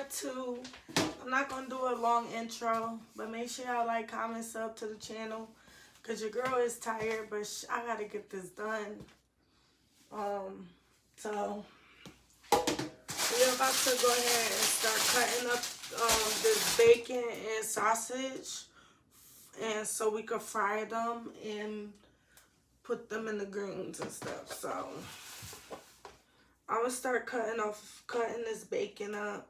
part 2. I'm not going to do a long intro, but make sure y'all like, comment, sub to the channel. Because your girl is tired, but I got to get this done. So we're about to go ahead and start cutting up this bacon and sausage. And so we could fry them and put them in the greens and stuff. So I'm going to start cutting this bacon up.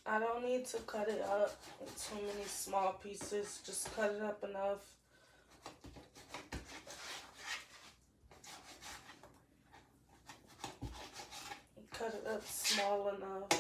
I don't need to cut it up in too many small pieces. Just cut it up enough. Cut it up small enough.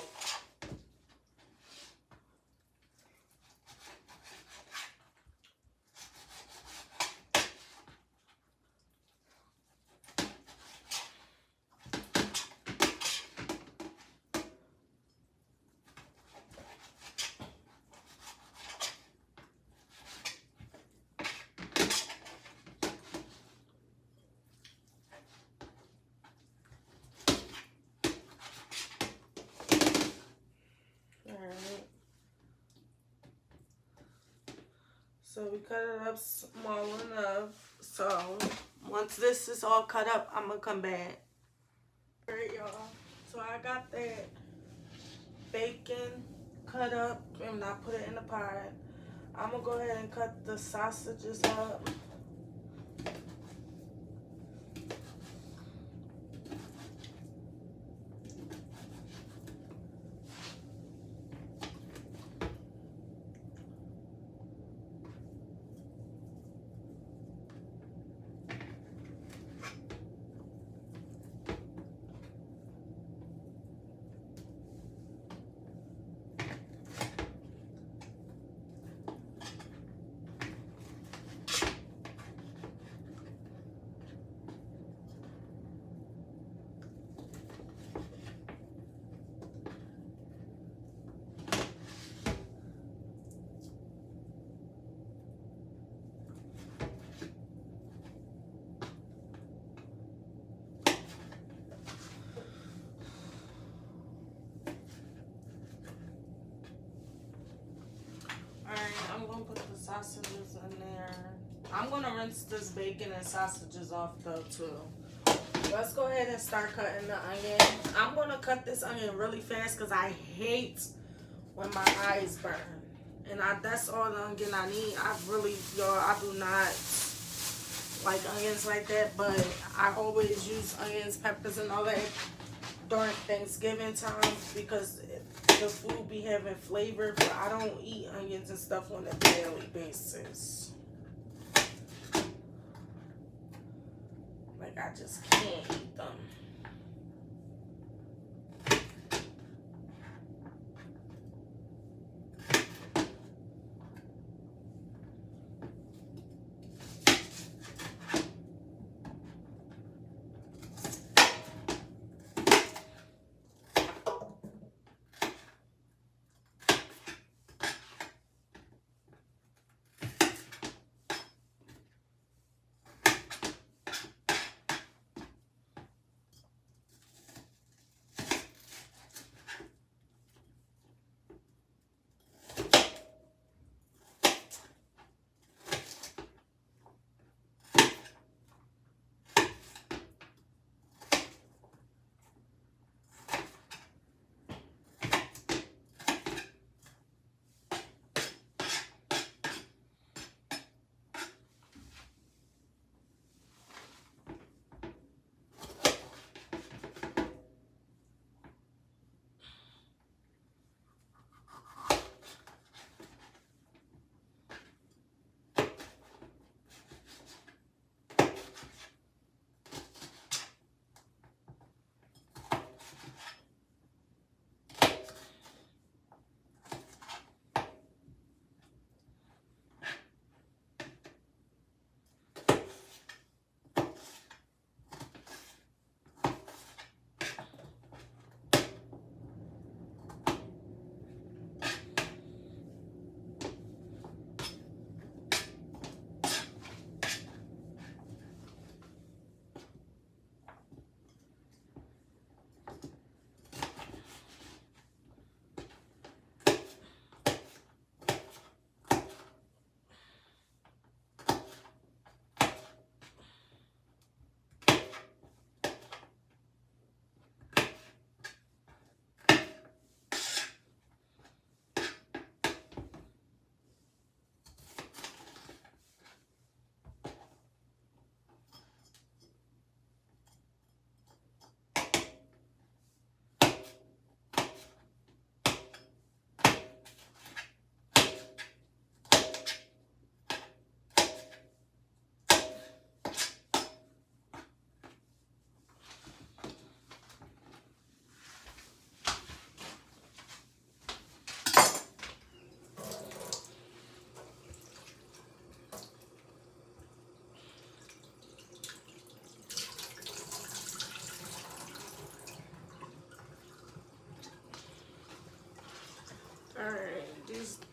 So we cut it up small enough. So once this is all cut up, I'm gonna come back. Alright, y'all. So I got that bacon cut up and I put it in the pot. I'm gonna go ahead and cut the sausages up. I'm gonna put the sausages in there. I'm gonna rinse this bacon and sausages off though too. Let's go ahead and start cutting the onion. I'm gonna cut this onion really fast because I hate when my eyes burn. And that's all the onion I need. I do not like onions like that, but I always use onions, peppers, and all that during Thanksgiving time because the food be having flavor, but I don't eat onions and stuff on a daily basis. Like, I just can't eat them.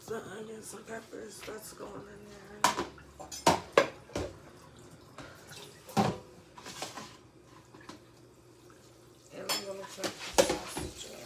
the onions and peppers that's going in there. And I'm gonna chop the sausage up.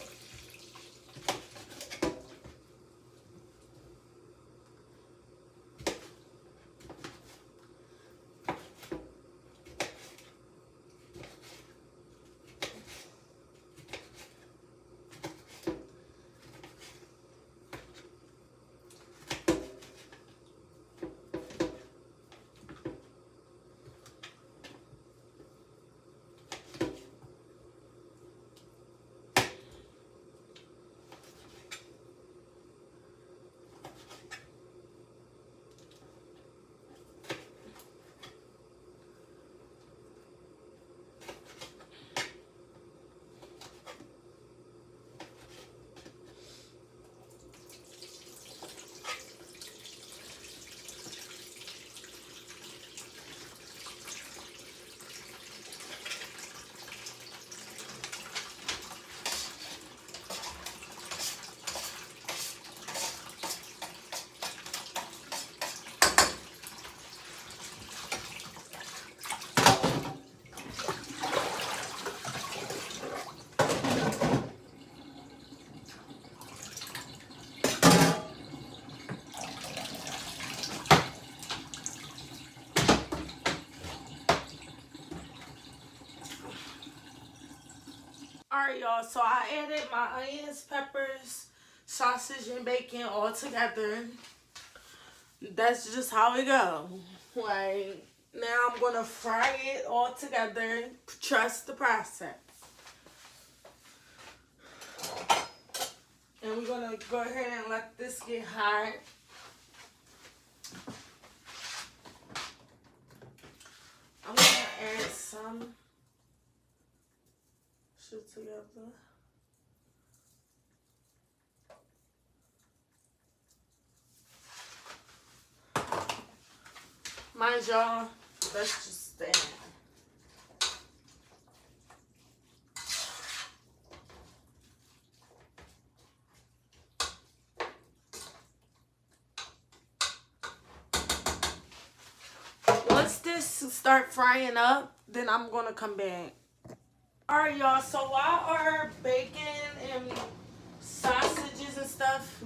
Alright, y'all, so I added my onions, peppers, sausage, and bacon all together. That's just how it go. Like, now I'm going to fry it all together. Trust the process. And we're going to go ahead and let this get hot. I'm going to add some shit together. Mind y'all, let's just stand. Once this start frying up, then I'm gonna come back. Alright, y'all, so while our bacon and sausages and stuff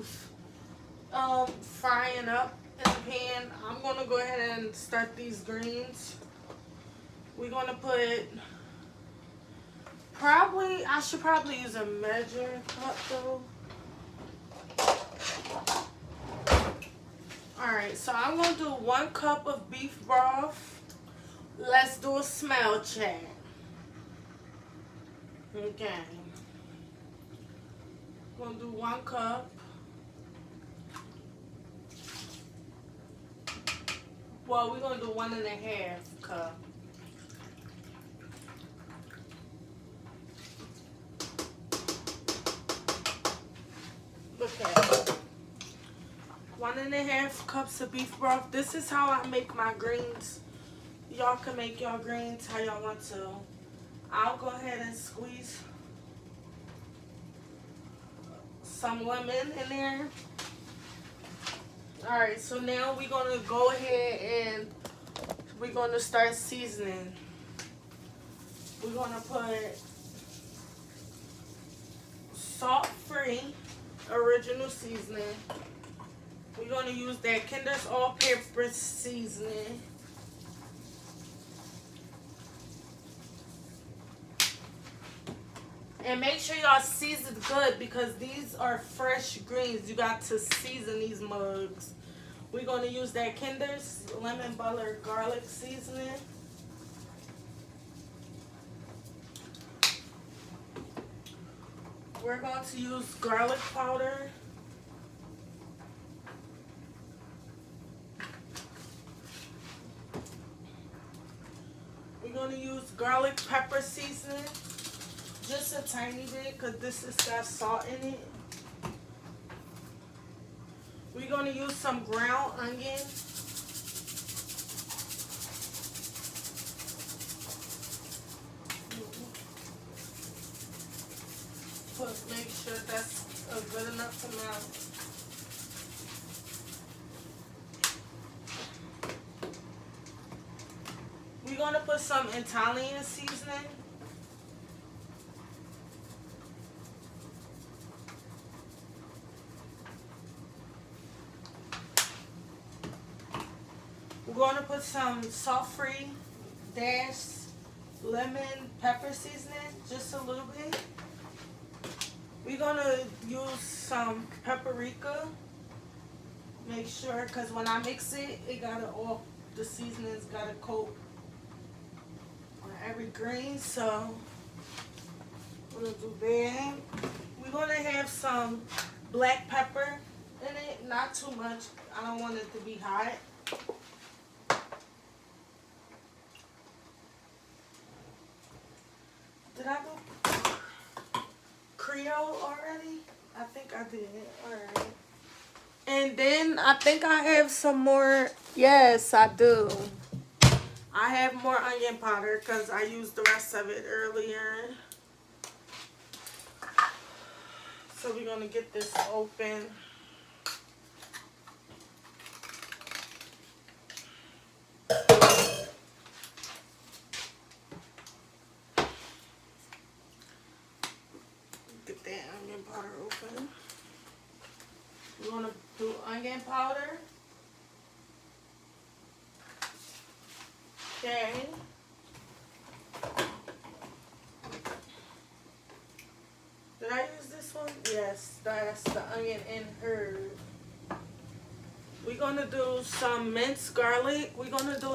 frying up in the pan, I'm gonna go ahead and start these greens. We're gonna put I should probably use a measure cup though. Alright, so I'm gonna do 1 cup of beef broth. Let's do a smell check. Okay. I'm gonna do 1 cup. Well, we're gonna do 1.5 cup. Okay. 1.5 cups of beef broth. This is how I make my greens. Y'all can make your greens how y'all want to. I'll go ahead and squeeze some lemon in there. Alright, so now we're going to go ahead and we're going to start seasoning. We're going to put salt-free original seasoning. We're going to use that Kinder's all-purpose seasoning. And make sure y'all season good because these are fresh greens. You got to season these mugs. We're going to use that Kinder's lemon butter garlic seasoning. We're going to use garlic powder. We're going to use garlic pepper seasoning. Just a tiny bit because this has got salt in it. We're going to use some ground onion. Make sure that's a good enough amount. going to put some Italian seasoning. We're going to put some salt-free dash lemon pepper seasoning, just a little bit. We're going to use some paprika. Make sure, because when I mix it, it got to all the seasonings got to coat on every green. So we're going to do that. We're going to have some black pepper in it, not too much. I don't want it to be hot. Did I do Creole already? I think I did. Alright. And then I think I have some more. Yes, I do. I have more onion powder because I used the rest of it earlier. So we're going to get this open. Get that onion powder open. We're going to do onion powder. Okay. Did I use this one? Yes, that's the onion and herb. We're gonna do some minced garlic. We're gonna do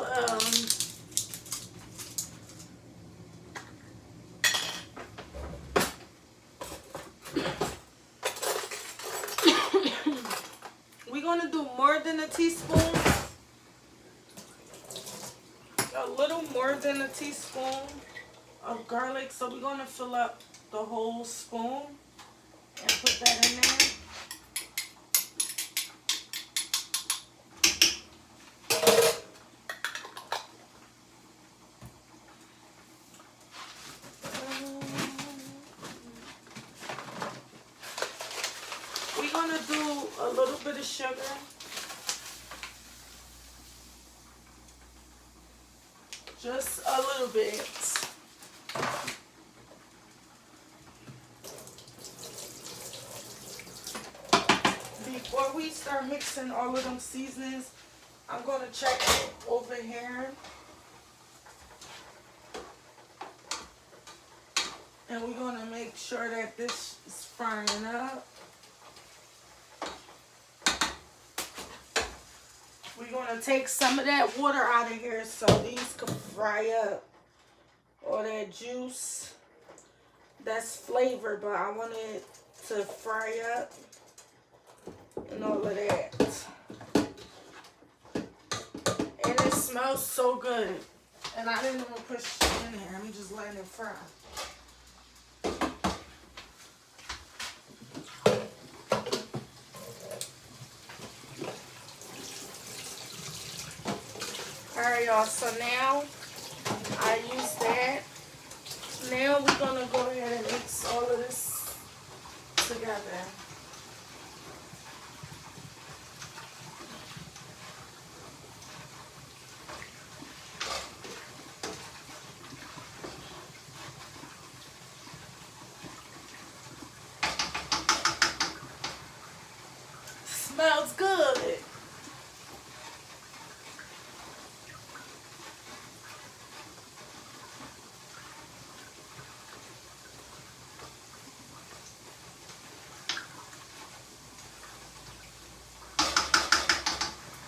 we're gonna do more than a teaspoon. A little more than a teaspoon of garlic. So we're gonna fill up the whole spoon and put that in there. We're gonna do a little bit of sugar. Just a little bit. Before we start mixing all of them seasonings, I'm going to check over here. And we're going to make sure that this is frying up. We're going to take some of that water out of here so these can fry up. All that juice. That's flavor, but I want it to fry up. And all of that. And it smells so good. And I didn't even push it in here. I'm just letting it fry. Alright, y'all. So now I use that. Now we're going to go ahead and mix all of this together. Smells good.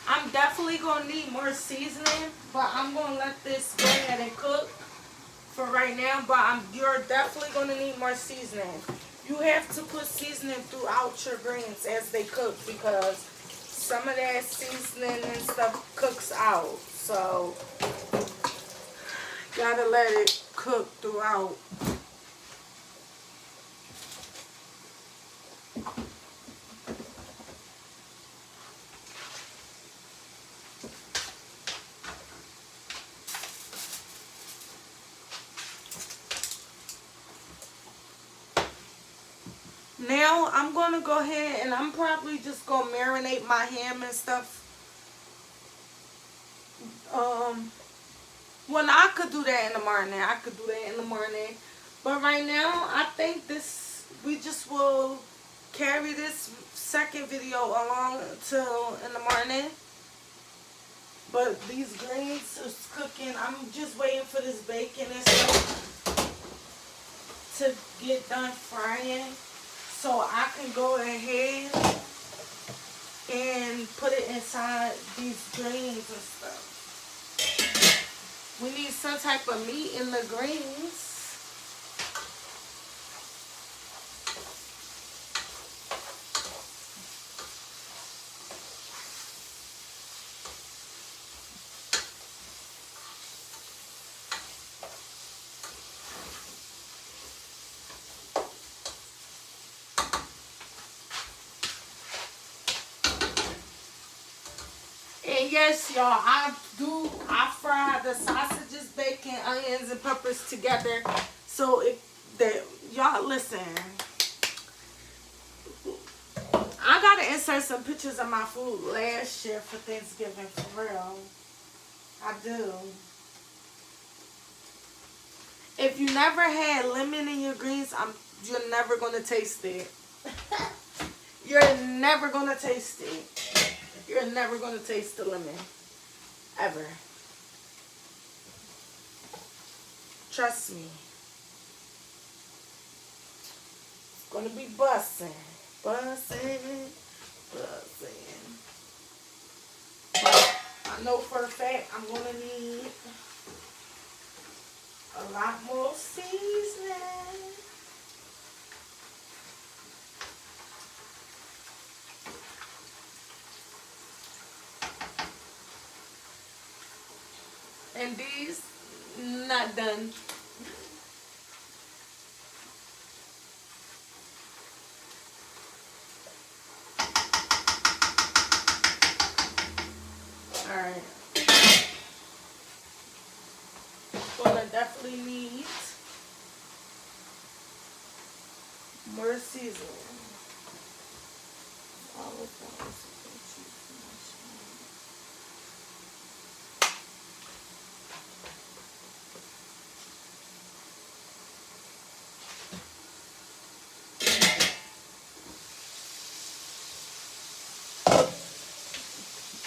I'm definitely going to need more seasoning, but I'm going to let this go ahead and cook for right now, but you're definitely going to need more seasoning. You have to put seasoning throughout your greens as they cook because some of that seasoning and stuff cooks out. So, gotta let it cook throughout. Now I'm going to go ahead and I'm probably just going to marinate my ham and stuff Well, I could do that in the morning. I could do that in the morning. But right now, I think we just will carry this second video along till in the morning. But these greens is cooking. I'm just waiting for this bacon and stuff to get done frying, so I can go ahead and put it inside these greens and stuff. We need some type of meat in the greens. And yes, y'all, I fry the sausages, bacon, onions, and peppers together. So y'all listen. I gotta insert some pictures of my food last year for Thanksgiving, for real. I do. If you never had lemon in your greens, you're never gonna taste it. You're never gonna taste it. You're never gonna taste the lemon. Ever. Trust me. It's gonna be bussin'. Bussin'. Bussin'. But I know for a fact I'm gonna need a lot more seasoning. And these not done. Alright. Gonna definitely need more seasoning.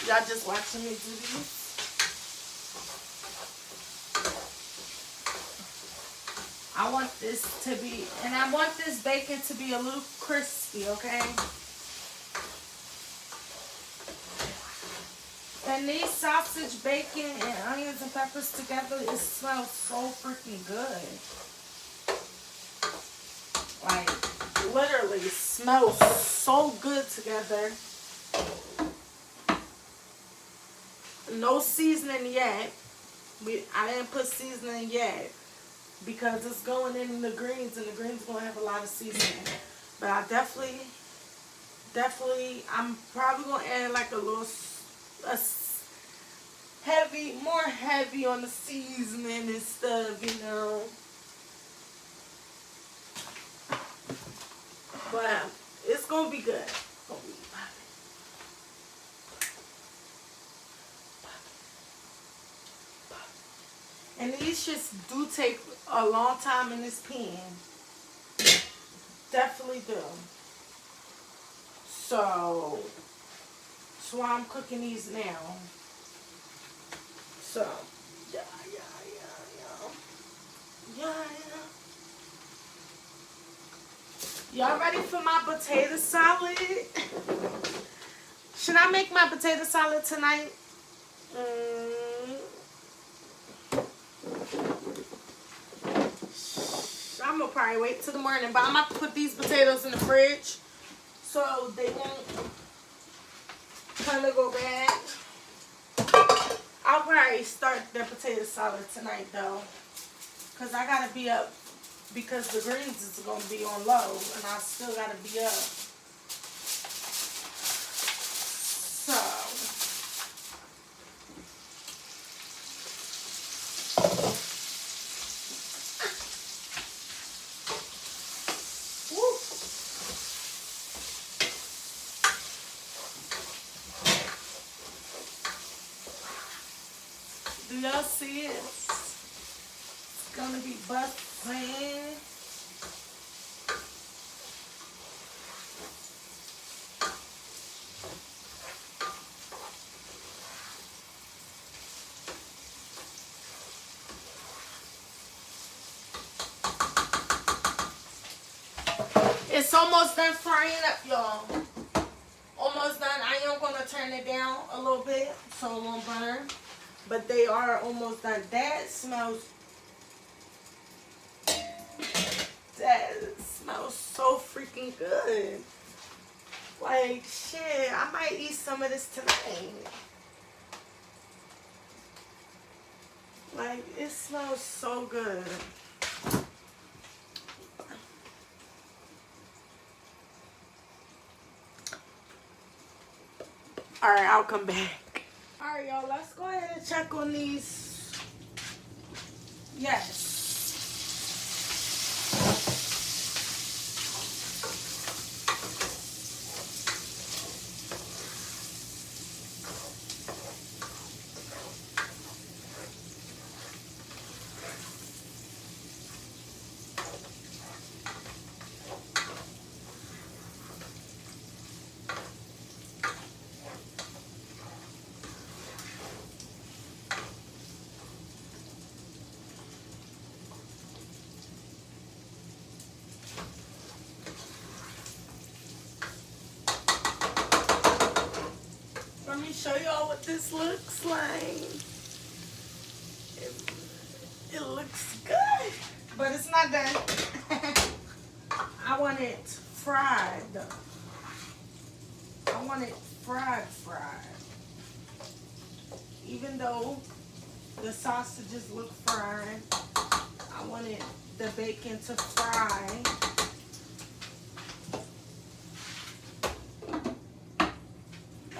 Y'all just watching me do these. I want this to be, and I want this bacon to be a little crispy, okay? And these sausage, bacon, and onions and peppers together, it smells so freaking good. Like, literally smells so good together. No seasoning yet. I didn't put seasoning yet because it's going in the greens, and the greens gonna have a lot of seasoning. But I definitely, I'm probably gonna add like more heavy on the seasoning and stuff, you know. But it's gonna be good. It's gonna be and these shits do take a long time in this pan. Definitely do. So, that's why I'm cooking these now. So, yeah. Y'all ready for my potato salad? Should I make my potato salad tonight? I'm gonna probably wait till the morning, but I'm about to put these potatoes in the fridge so they won't kind of go bad. I'll probably start the potato salad tonight though, because I gotta be up because the greens is gonna be on low and I still gotta be up. So Do y'all see it? It's gonna be busting. It's almost done frying up, y'all. Almost done. I am gonna turn it down a little bit so it won't burn. But they are almost done. That smells so freaking good. Like shit, I might eat some of this tonight. Like it smells so good. Alright, I'll come back. Alright, y'all, let's go ahead and check on these. Yes. Let me show y'all what this looks like. It looks good, but it's not done. I want it fried. I want it fried. Even though the sausages look fried, I wanted the bacon to fry.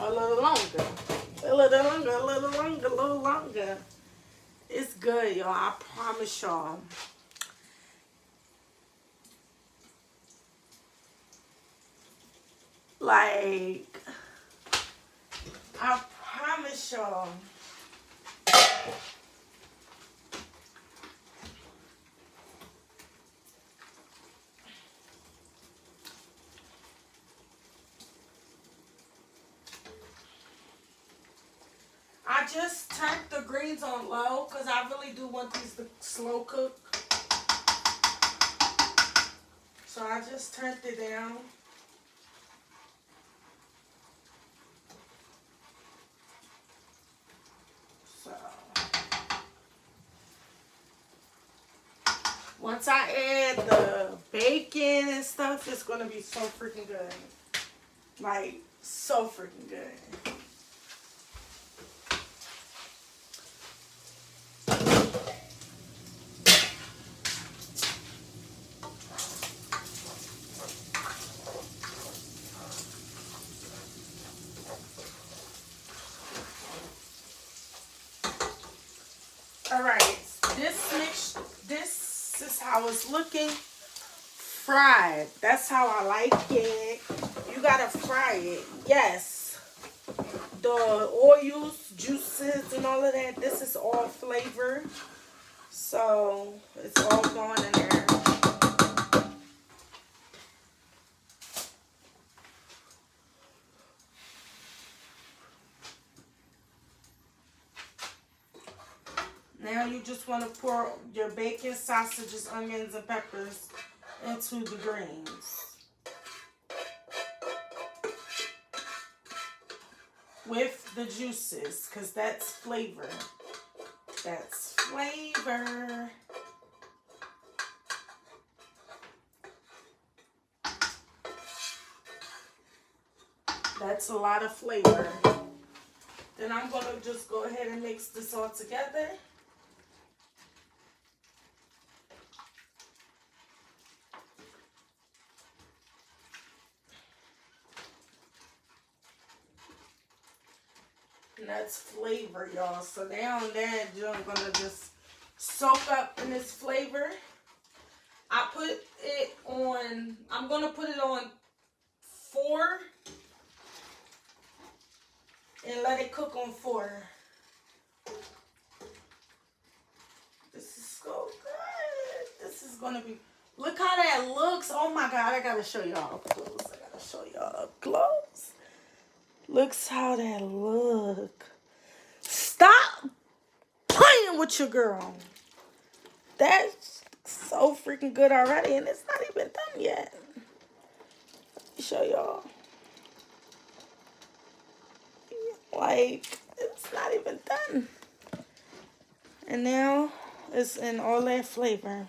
A little longer. A little longer, a little longer, a little longer. It's good, y'all. I promise y'all. Like, I promise y'all. I just turned the greens on low because I really do want these to slow cook. So I just turned it down. So once I add the bacon and stuff, it's going to be so freaking good. Like, so freaking good. Alright, this is how it's looking. Fried. That's how I like it. You gotta fry it. Yes. The oils, juices, and all of that, this is all flavor. So, it's all going in there. Now you just want to pour your bacon, sausages, onions, and peppers into the greens. With the juices, because that's flavor. That's flavor. That's a lot of flavor. Then I'm going to just go ahead and mix this all together. And that's flavor, y'all. So now that I'm going to just soak up in this flavor. I put it on, I'm going to put it on 4 and let it cook on 4. gonna be. Look how that looks. Oh my God, I gotta show y'all up close. I gotta show y'all up close. Looks how that look. Stop playing with your girl. That's so freaking good already, and it's not even done yet. Let me show y'all. Like, it's not even done. And now it's in all that flavor.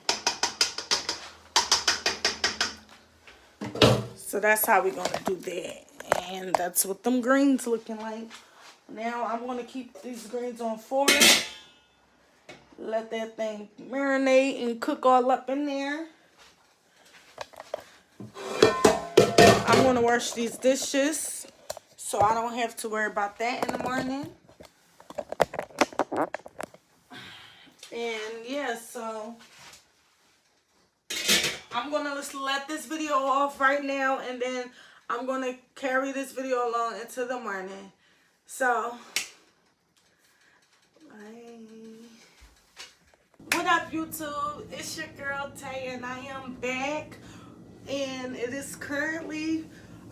So that's how we're gonna do that. And that's what them greens looking like. Now I'm gonna keep these greens on 4. Let that thing marinate and cook all up in there. I'm gonna wash these dishes so I don't have to worry about that in the morning. And yeah, so I'm gonna just let this video off right now, and then I'm gonna carry this video along into the morning. So, what up, YouTube? It's your girl Tay, and I am back. And it is currently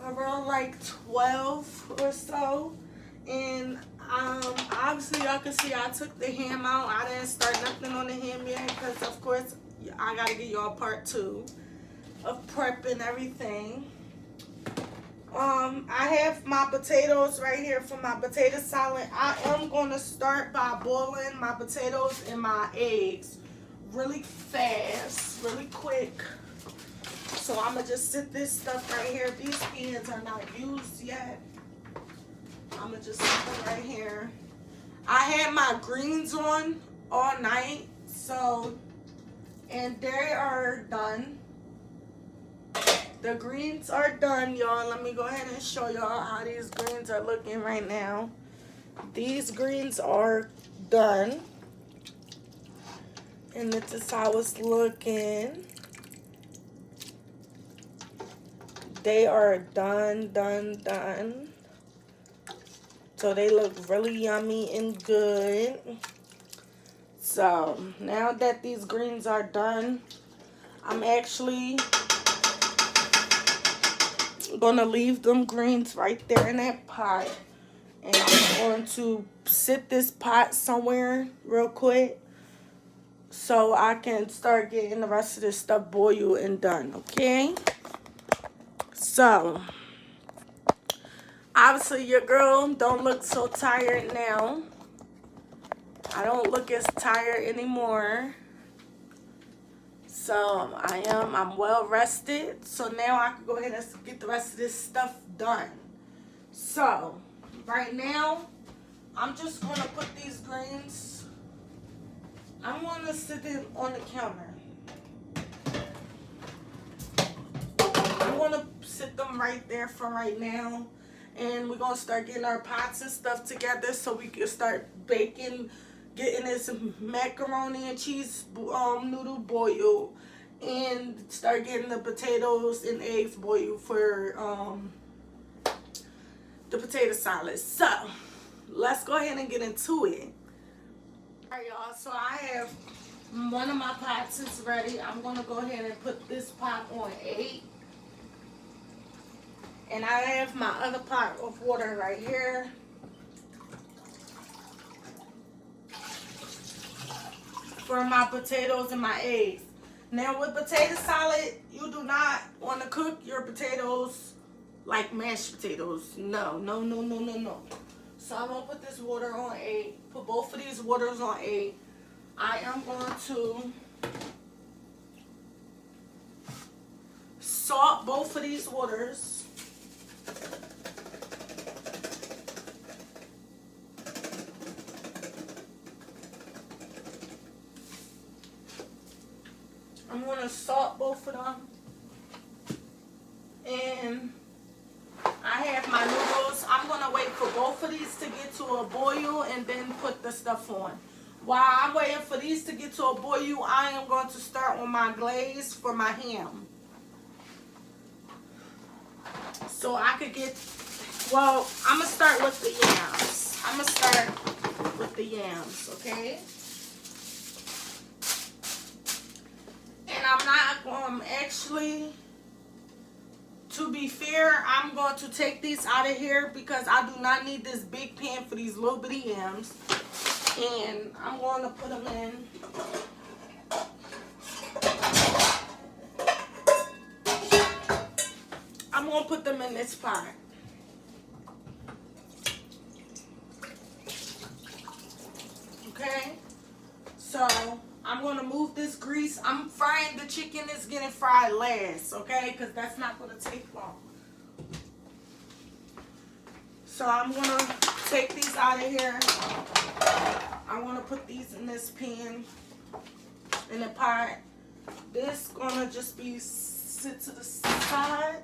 around like 12 or so. And obviously y'all can see I took the ham out. I didn't start nothing on the ham yet because of course I gotta get y'all part 2 of prepping everything. I have my potatoes right here for my potato salad. I am gonna start by boiling my potatoes and my eggs really fast, really quick. So I'm gonna just sit this stuff right here. These pans are not used yet. I'm gonna just sit them right here. I had my greens on all night, so, and they are done. The greens are done, y'all. Let me go ahead and show y'all how these greens are looking right now. These greens are done. And this is how it's looking. They are done. So they look really yummy and good. So now that these greens are done, I'm actually gonna leave them greens right there in that pot. And I'm going to sit this pot somewhere real quick so I can start getting the rest of this stuff boiled and done, okay? So, obviously your girl don't look so tired now. I don't look as tired anymore. So, I'm well rested. So now I can go ahead and get the rest of this stuff done. So, right now, I'm just going to put these greens, I'm going to sit them on the counter. I'm going to sit them right there for right now. And we're going to start getting our pots and stuff together so we can start baking, getting this macaroni and cheese noodle boiled. And start getting the potatoes and eggs boiled for the potato salad. So, let's go ahead and get into it. Alright, y'all. So, I have one of my pots is ready. I'm going to go ahead and put this pot on 8. And I have my other pot of water right here. For my potatoes and my eggs. Now with potato salad, you do not want to cook your potatoes like mashed potatoes. No. So I'm going to put this water on 8. Put both of these waters on 8. I am going to salt both of these waters. I'm going to salt both of them. And I have my noodles. I'm going to wait for both of these to get to a boil and then put the stuff on. While I'm waiting for these to get to a boil, I am going to start on my glaze for my ham. So I could get, well, I'm going to start with the yams. I'm going to start with the yams, okay? And I'm not actually, to be fair, I'm going to take these out of here because I do not need this big pan for these little bitty yams. And I'm going to put them in. I'm going to put them in this pot. Okay? So, I'm going to move this grease. I'm frying the chicken. It's getting fried last, okay? Because that's not going to take long. So, I'm going to take these out of here. I want to put these in this pan, in the pot. This going to just be sit to the side.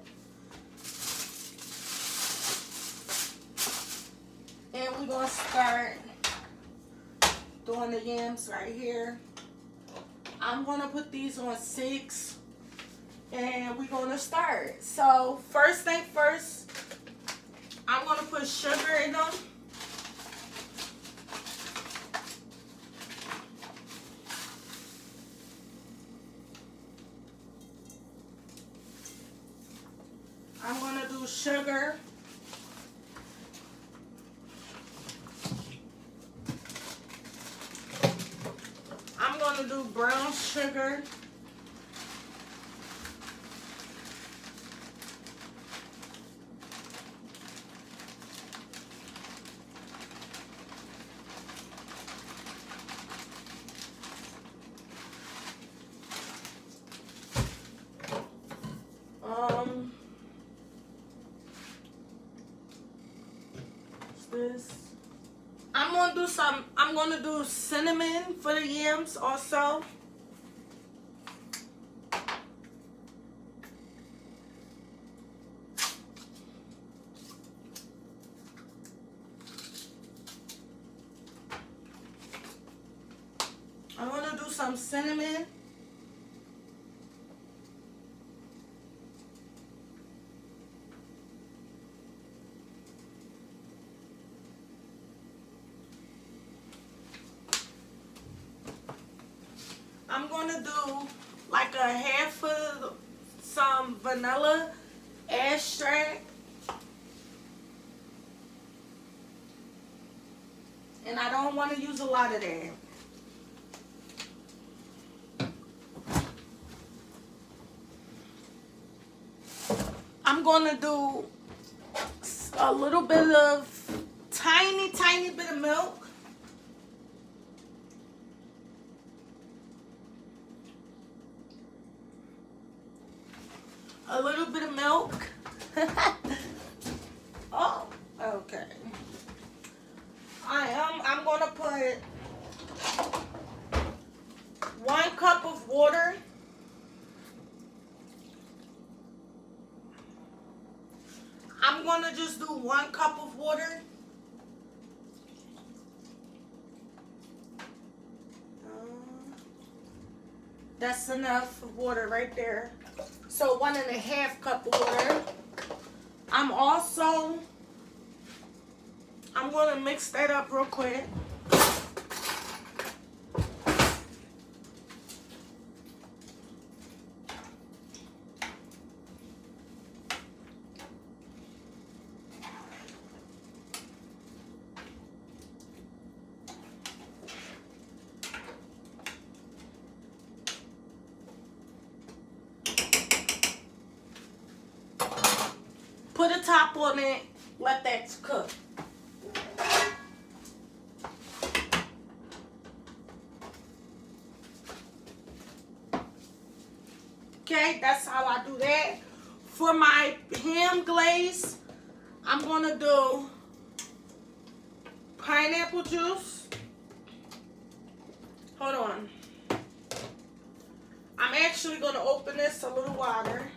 And we're going to start doing the yams right here. I'm going to put these on 6 and we're going to start. So first thing first, I'm going to put sugar in them. I'm going to do sugar. I'm going to do brown sugar. What's this? I'm gonna do cinnamon for the yams also. I'm gonna do some cinnamon. I'm gonna do like a half of some vanilla extract. And I don't want to use a lot of that. I'm gonna do a little bit of tiny bit of milk. A little bit of milk. Oh, okay. I'm gonna put 1 cup of water. I'm gonna just do 1 cup of water. That's enough water right there. So 1.5 cup of water. I'm gonna mix that up real quick. Put a top on it, let that cook. Okay, that's how I do that. For my ham glaze, I'm gonna do pineapple juice. Hold on. I'm actually gonna open this a little wider.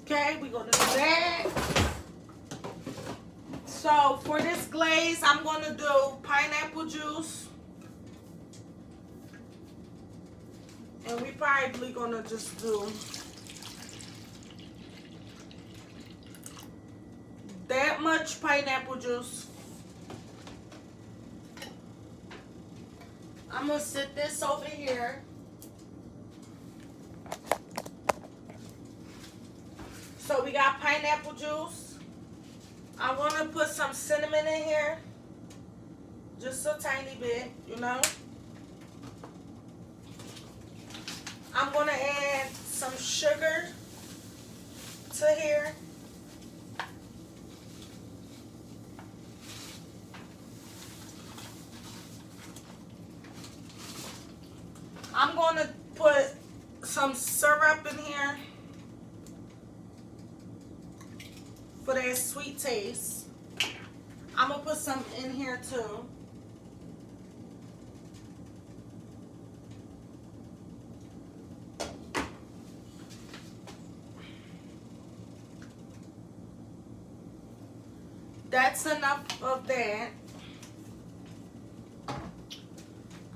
Okay, we're gonna do that. So for this glaze, I'm gonna do pineapple juice. And we probably gonna just do that much pineapple juice. I'm gonna sit this over here. So we got pineapple juice. I'm gonna put some cinnamon in here. Just a tiny bit, you know. I'm gonna add some sugar to here. I'm gonna put some syrup in here for that sweet taste. I'm gonna put some in here too. That's enough of that.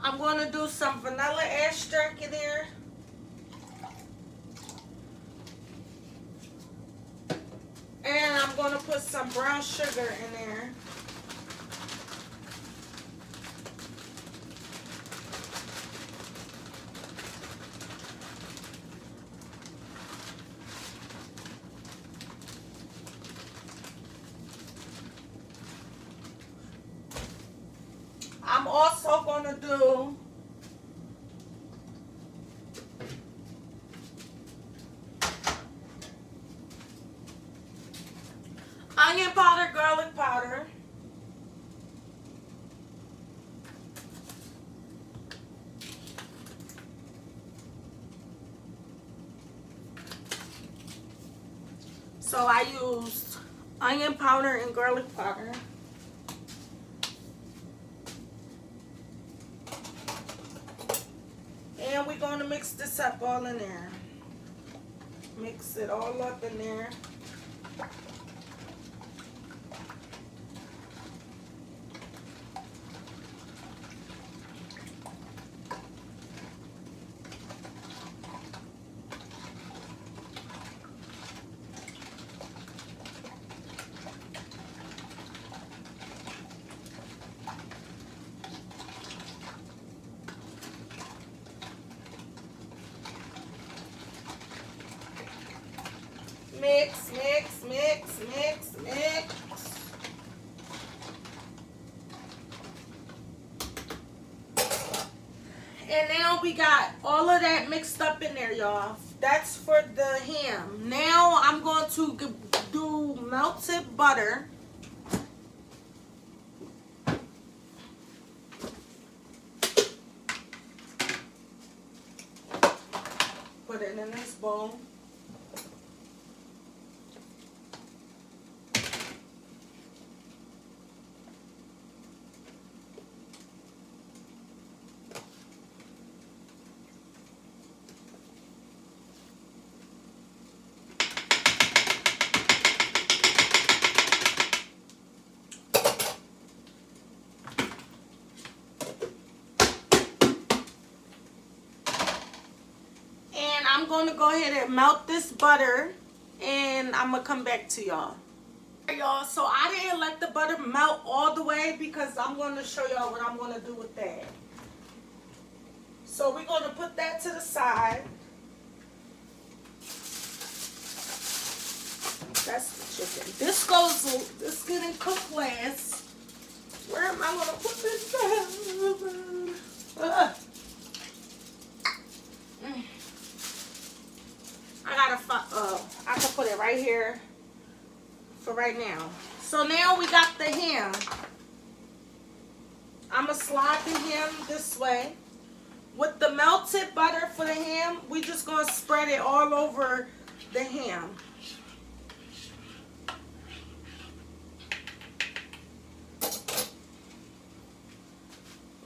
I'm gonna do some vanilla extract in there. And I'm gonna put some brown sugar in there. I'm also gonna do onion powder, garlic powder. So I used onion powder and garlic powder. And we're going to mix this up all in there. Mix it all up in there. Mix, mix, mix, mix, mix. And now we got all of that mixed up in there, y'all. That's for the ham. Now I'm going to do melted butter. Put it in this bowl. I'm going to go ahead and melt this butter, and I'm going to come back to y'all. Y'all, so I didn't let the butter melt all the way because I'm going to show y'all what I'm going to do with that. So we're going to put that to the side. That's the chicken. This getting cooked last. Where am I going to put this down? I can put it right here for right now. So now we got the ham. I'm going to slide the ham this way. With the melted butter for the ham, we just going to spread it all over the ham.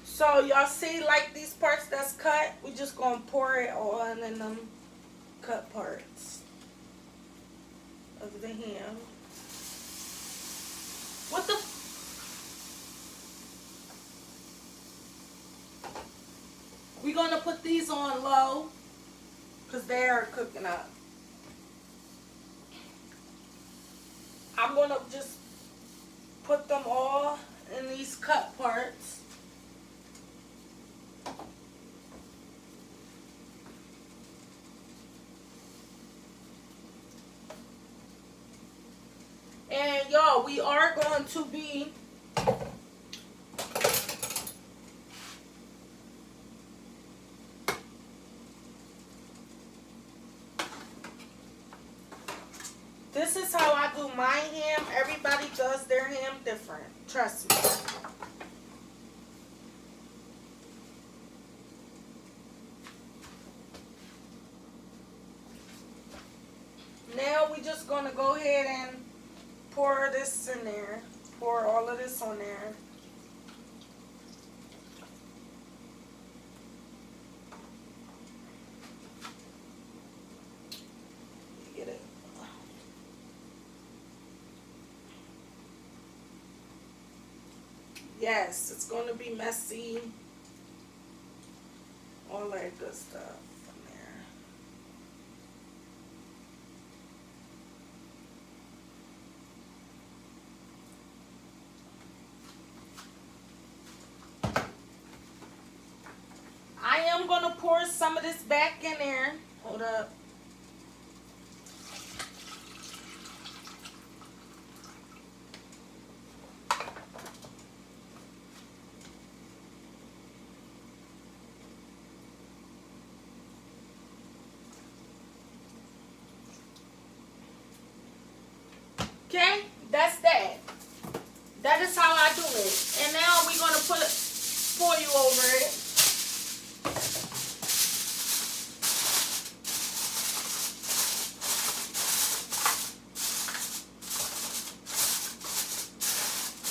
So y'all see like these parts that's cut, we just going to pour it on in them cut parts. of the ham. What the? We're going to put these on low because they are cooking up. I'm going to just put them all in these cut parts. And y'all, we are going to be this is how I do my ham. Everybody does their ham different. Trust me. Now we just gonna go ahead and pour this in there. Pour all of this on there. Get it. Yes, it's going to be messy. All that good stuff in there. I am going to pour some of this back in there. Hold up. Okay, that's that. That is how I do it. And now we're going to put foil over it.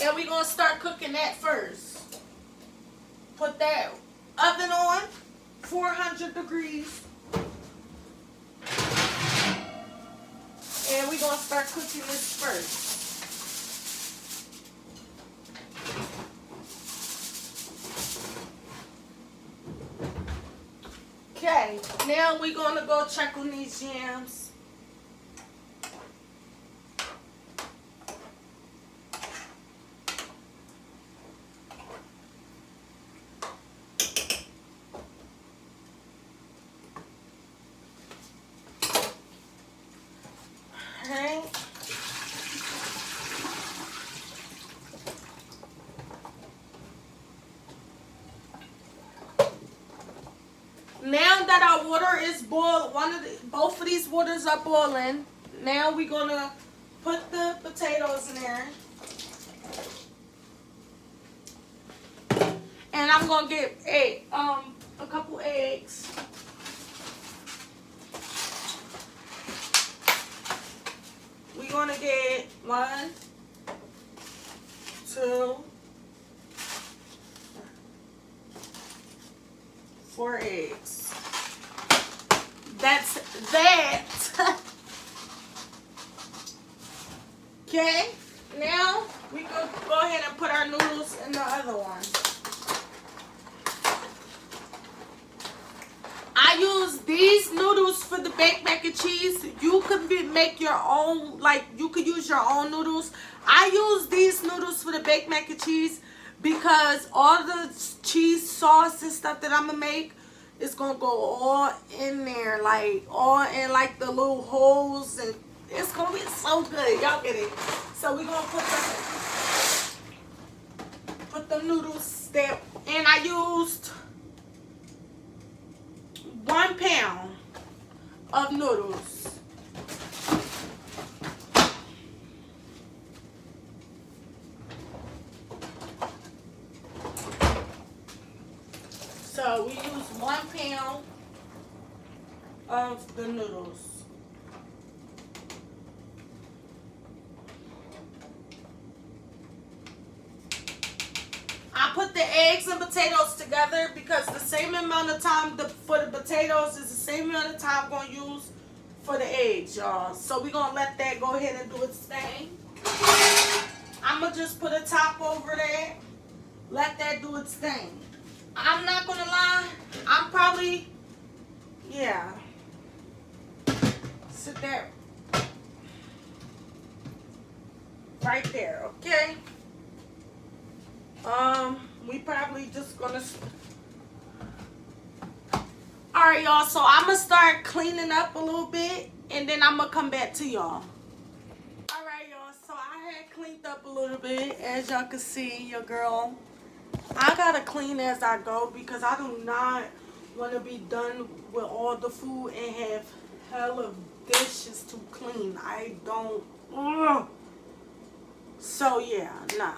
And we're going to start cooking that first. Put that oven on 400 degrees. And we're going to start cooking this first. Okay, now we're going to go check on these yams. Now that our water is boiled, both of these waters are boiling. Now we're gonna put the potatoes in there, and I'm gonna get a couple eggs. We're gonna get 1, 2, 4 eggs. That's that. Okay, now we can go ahead and put our noodles in the other one. I use these noodles for the baked mac and cheese. You could make your own, like you could use your own noodles. I use these noodles for the baked mac and cheese because all the cheese sauce and stuff that I'm gonna make is gonna go all in there, like all in like the little holes, and it's gonna be so good. Y'all get it? So we're gonna put the noodles there, and I used 1 pound of noodles. So we use 1 pound of the noodles. I put the eggs and potatoes because the same amount of time for the potatoes is the same amount of time I'm going to use for the eggs, y'all. So we're gonna let that go ahead and do its thing. I'm gonna just put a top over that. Let that do its thing. I'm not gonna lie. I'm probably, yeah. Sit there. Right there, okay? We probably just gonna. Alright, y'all. So I'm gonna start cleaning up a little bit, and then I'm gonna come back to y'all. Alright, y'all. So I had cleaned up a little bit. As y'all can see, your girl. I gotta clean as I go because I do not want to be done with all the food and have hella dishes to clean. I don't. Ugh. So yeah, nah.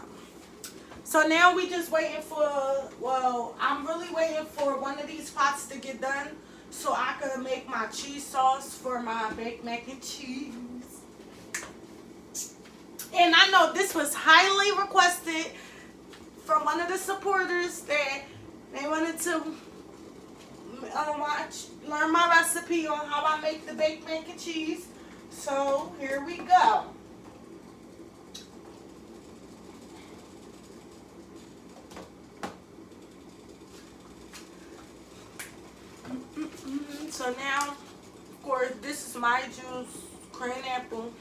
So now we just waiting for, well, I'm really waiting for one of these pots to get done so I can make my cheese sauce for my baked mac and cheese. And I know this was highly requested from one of the supporters that they wanted to learn my recipe on how I make the baked mac and cheese. So here we go. So now, of course, this is my juice, cran apple.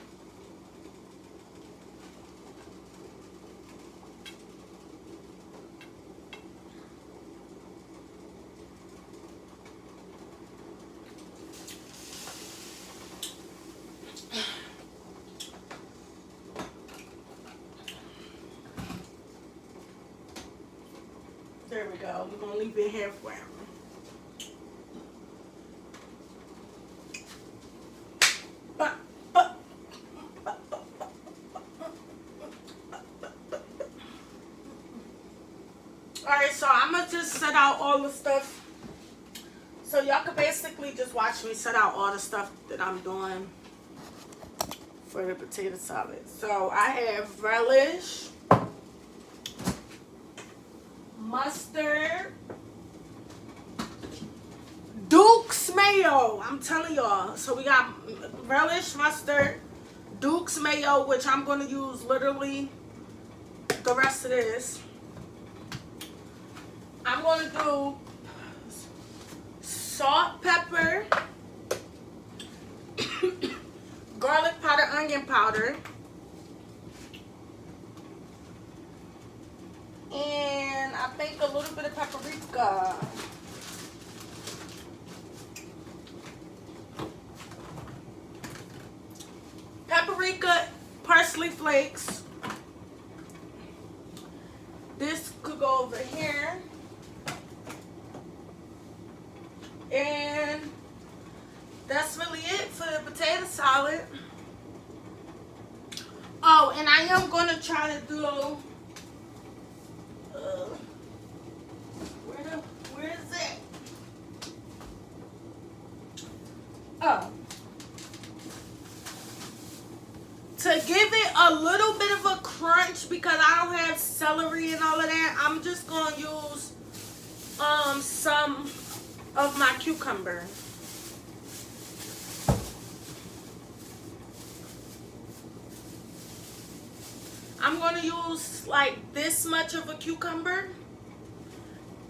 There we go. We're gonna leave it halfway. Alright, so I'm gonna just set out all the stuff. So y'all can basically just watch me set out all the stuff that I'm doing for the potato salad. So I have relish, mustard, Duke's mayo. I'm telling y'all. So we got relish, mustard, Duke's mayo, which I'm going to use literally the rest of this. I'm going to do salt, pepper, garlic powder, onion powder, and I think a little bit of paprika. Paprika, parsley flakes. This could go over here. And that's really it for the potato salad. Oh, and I am going to try to do, where is it? Oh. To give it a little bit of a crunch, because I don't have celery and all of that, I'm just going to use some of my cucumber. I'm going to use like this much of a cucumber,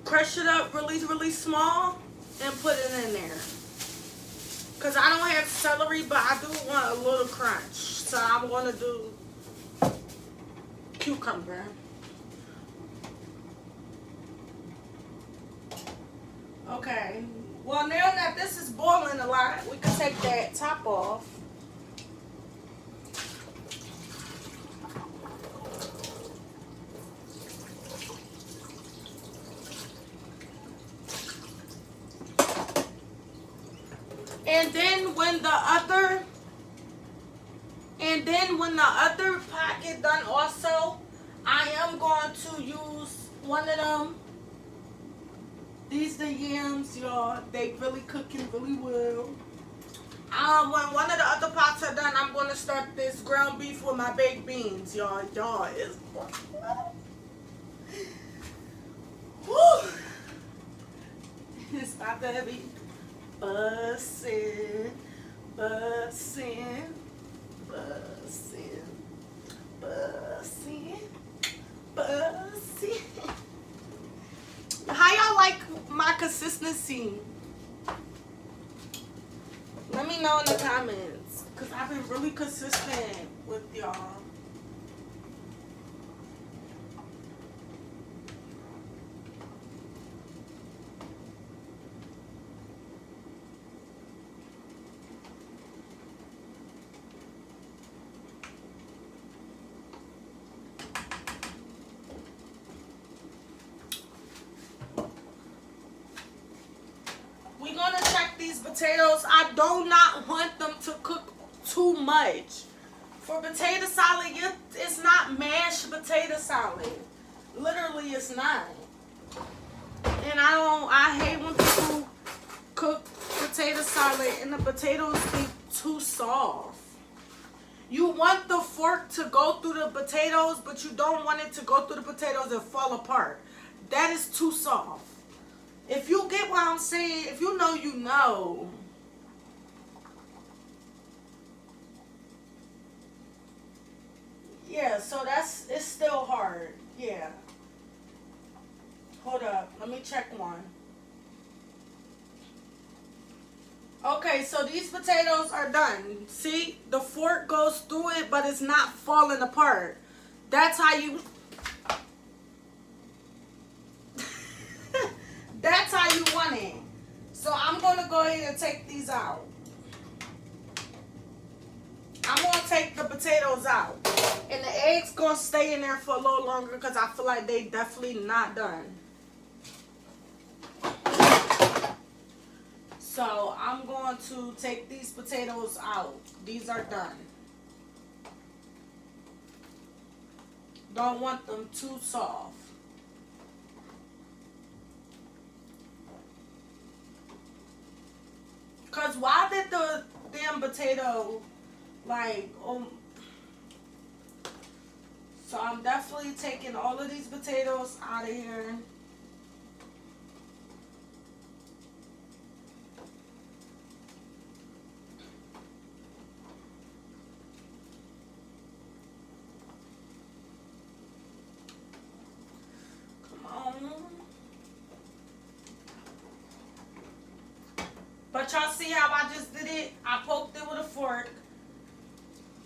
crush it up really small, and put it in there. Because I don't have celery, but I do want a little crunch. So I'm going to do cucumber. Okay. Well, now that this is boiling a lot, we can take that top off. And then when the other pot get done also, I am going to use one of them. These the yams, y'all. They really cooking really well. When one of the other pots are done, I'm going to start this ground beef with my baked beans, y'all. Y'all, it's... Woo! It's about to be bussin'. Bussin', bussin', bussin', bussin'. How y'all like my consistency? Let me know in the comments, because I've been really consistent with y'all. We're gonna check these potatoes. I do not want them to cook too much. For potato salad, it's not mashed potato salad. Literally, it's not. And I hate when people cook potato salad and the potatoes be too soft. You want the fork to go through the potatoes, but you don't want it to go through the potatoes and fall apart. That is too soft. If you get what I'm saying, if you know, you know. Yeah, so it's still hard. Yeah. Hold up. Let me check one. Okay, so these potatoes are done. See, the fork goes through it, but it's not falling apart. That's how you... That's how you want it. So I'm going to go ahead and take these out. I'm going to take the potatoes out. And the eggs going to stay in there for a little longer because I feel like they definitely not done. So I'm going to take these potatoes out. These are done. Don't want them too soft. Because why did the damn potato, like, so I'm definitely taking all of these potatoes out of here. But y'all see how I just did it? I poked it with a fork.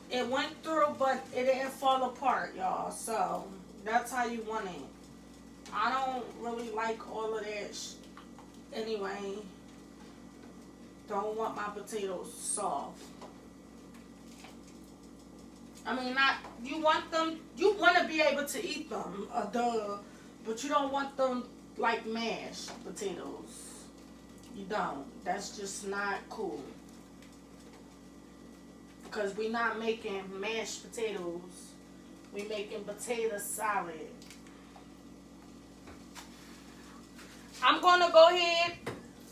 It went through, but it didn't fall apart, y'all. So, that's how you want it. I don't really like all of that anyway. Don't want my potatoes soft. I mean, you want them, you want to be able to eat them, duh. But you don't want them like mashed potatoes. You don't. That's just not cool. Because we're not making mashed potatoes. We're making potato salad. I'm going to go ahead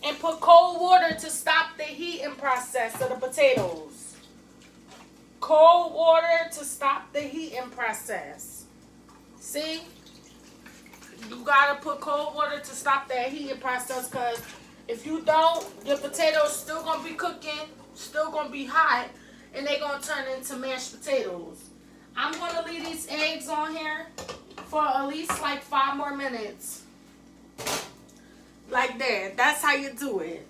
and put cold water to stop the heating process of the potatoes. Cold water to stop the heating process. See? You got to put cold water to stop that heating process, because if you don't, your potatoes still going to be cooking, still going to be hot, and they're going to turn into mashed potatoes. I'm going to leave these eggs on here for at least like 5 more minutes. Like that. That's how you do it.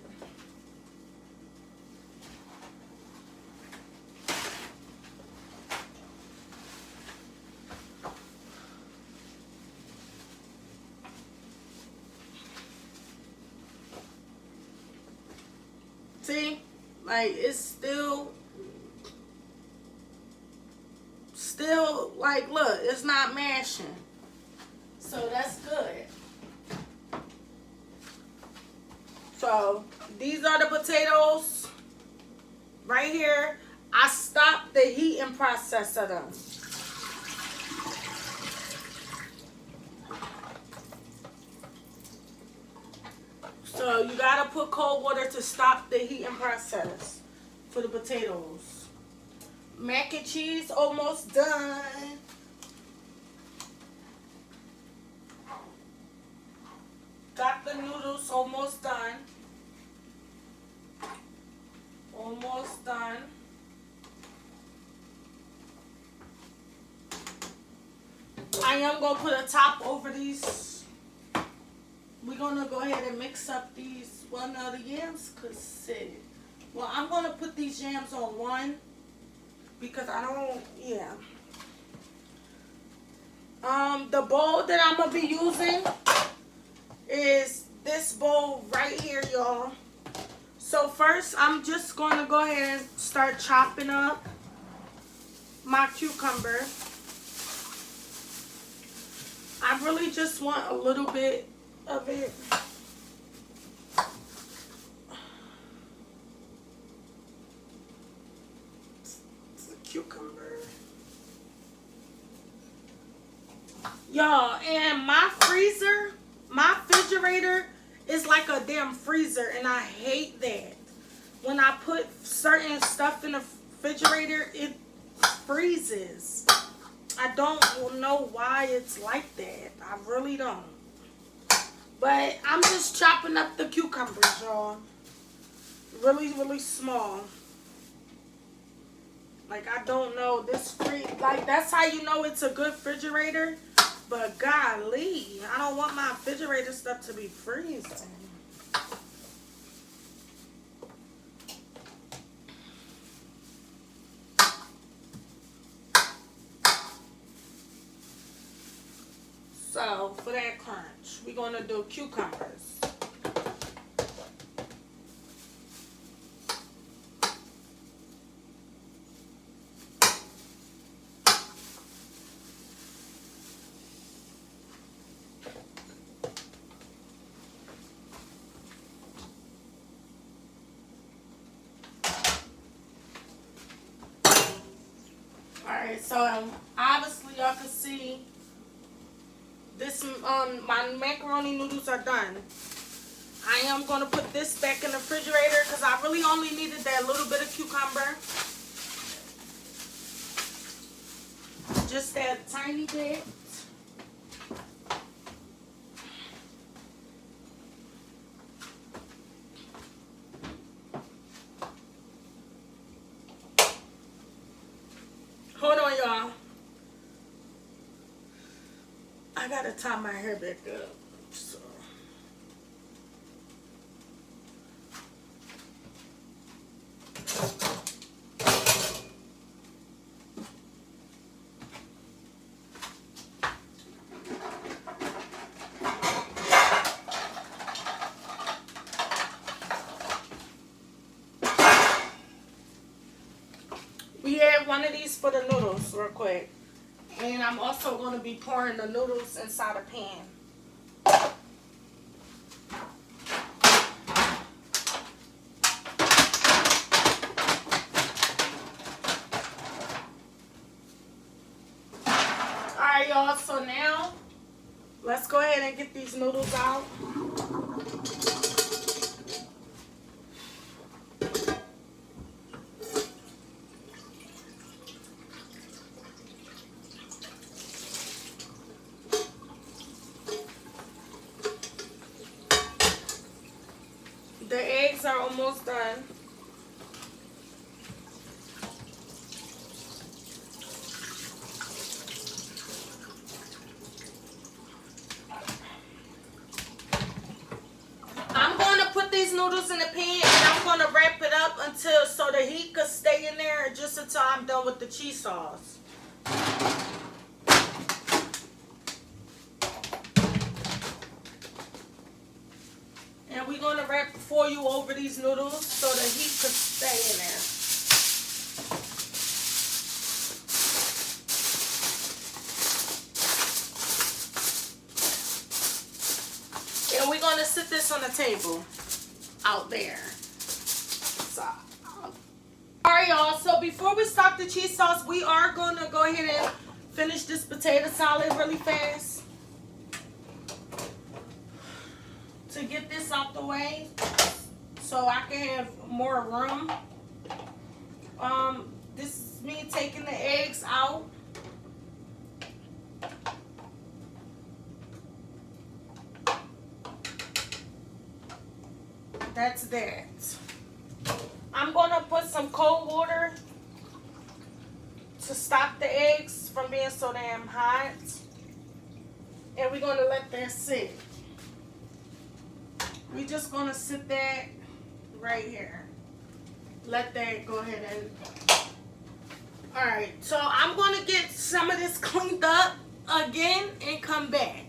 See, like it's still like, look, it's not mashing. So that's good. So these are the potatoes right here. I stopped the heating process of them. So you gotta put cold water to stop the heating process for the potatoes. Mac and cheese almost done. Got the noodles almost done. Almost done. I am going to put a top over these. We're going to go ahead and mix up these one of the yams. Well, I'm going to put these yams on one because I don't, yeah. The bowl that I'm going to be using is this bowl right here, y'all. So first, I'm just going to go ahead and start chopping up my cucumber. I really just want a little bit of it. It's a cucumber. Y'all, and my refrigerator is like a damn freezer, and I hate that. When I put certain stuff in the refrigerator, it freezes. I don't know why it's like that. I really don't. But I'm just chopping up the cucumbers, y'all. Really, really small. Like, I don't know. Like, that's how you know it's a good refrigerator. But golly, I don't want my refrigerator stuff to be freezing. So, for that crunch, we're going to do cucumbers. Alright, so obviously y'all can see this, my macaroni noodles are done. I am going to put this back in the refrigerator because I really only needed that little bit of cucumber. Just that tiny bit. Hold on, y'all. I gotta tie my hair back up. So. We add one of these for the noodles real quick. And I'm also going to be pouring the noodles inside a pan. Alright, y'all. So now, let's go ahead and get these noodles out. The eggs are almost done. I'm going to put these noodles in the pan and I'm going to wrap it up until so the heat could stay in there just until I'm done with the cheese sauce. And we're going to wrap foil over these noodles so the heat could stay in there. And we're going to sit this on the table out there. So, alright, y'all. So before we start the cheese sauce, we are going to go ahead and finish this potato salad really fast. To get this out the way so I can have more room. This is me taking the eggs out. That's that. I'm I'm gonna put some cold water to stop the eggs from being so damn hot. And we're gonna let that sit. We're just gonna sit that right here. Let that go ahead and... Alright, so I'm gonna get some of this cleaned up again and come back.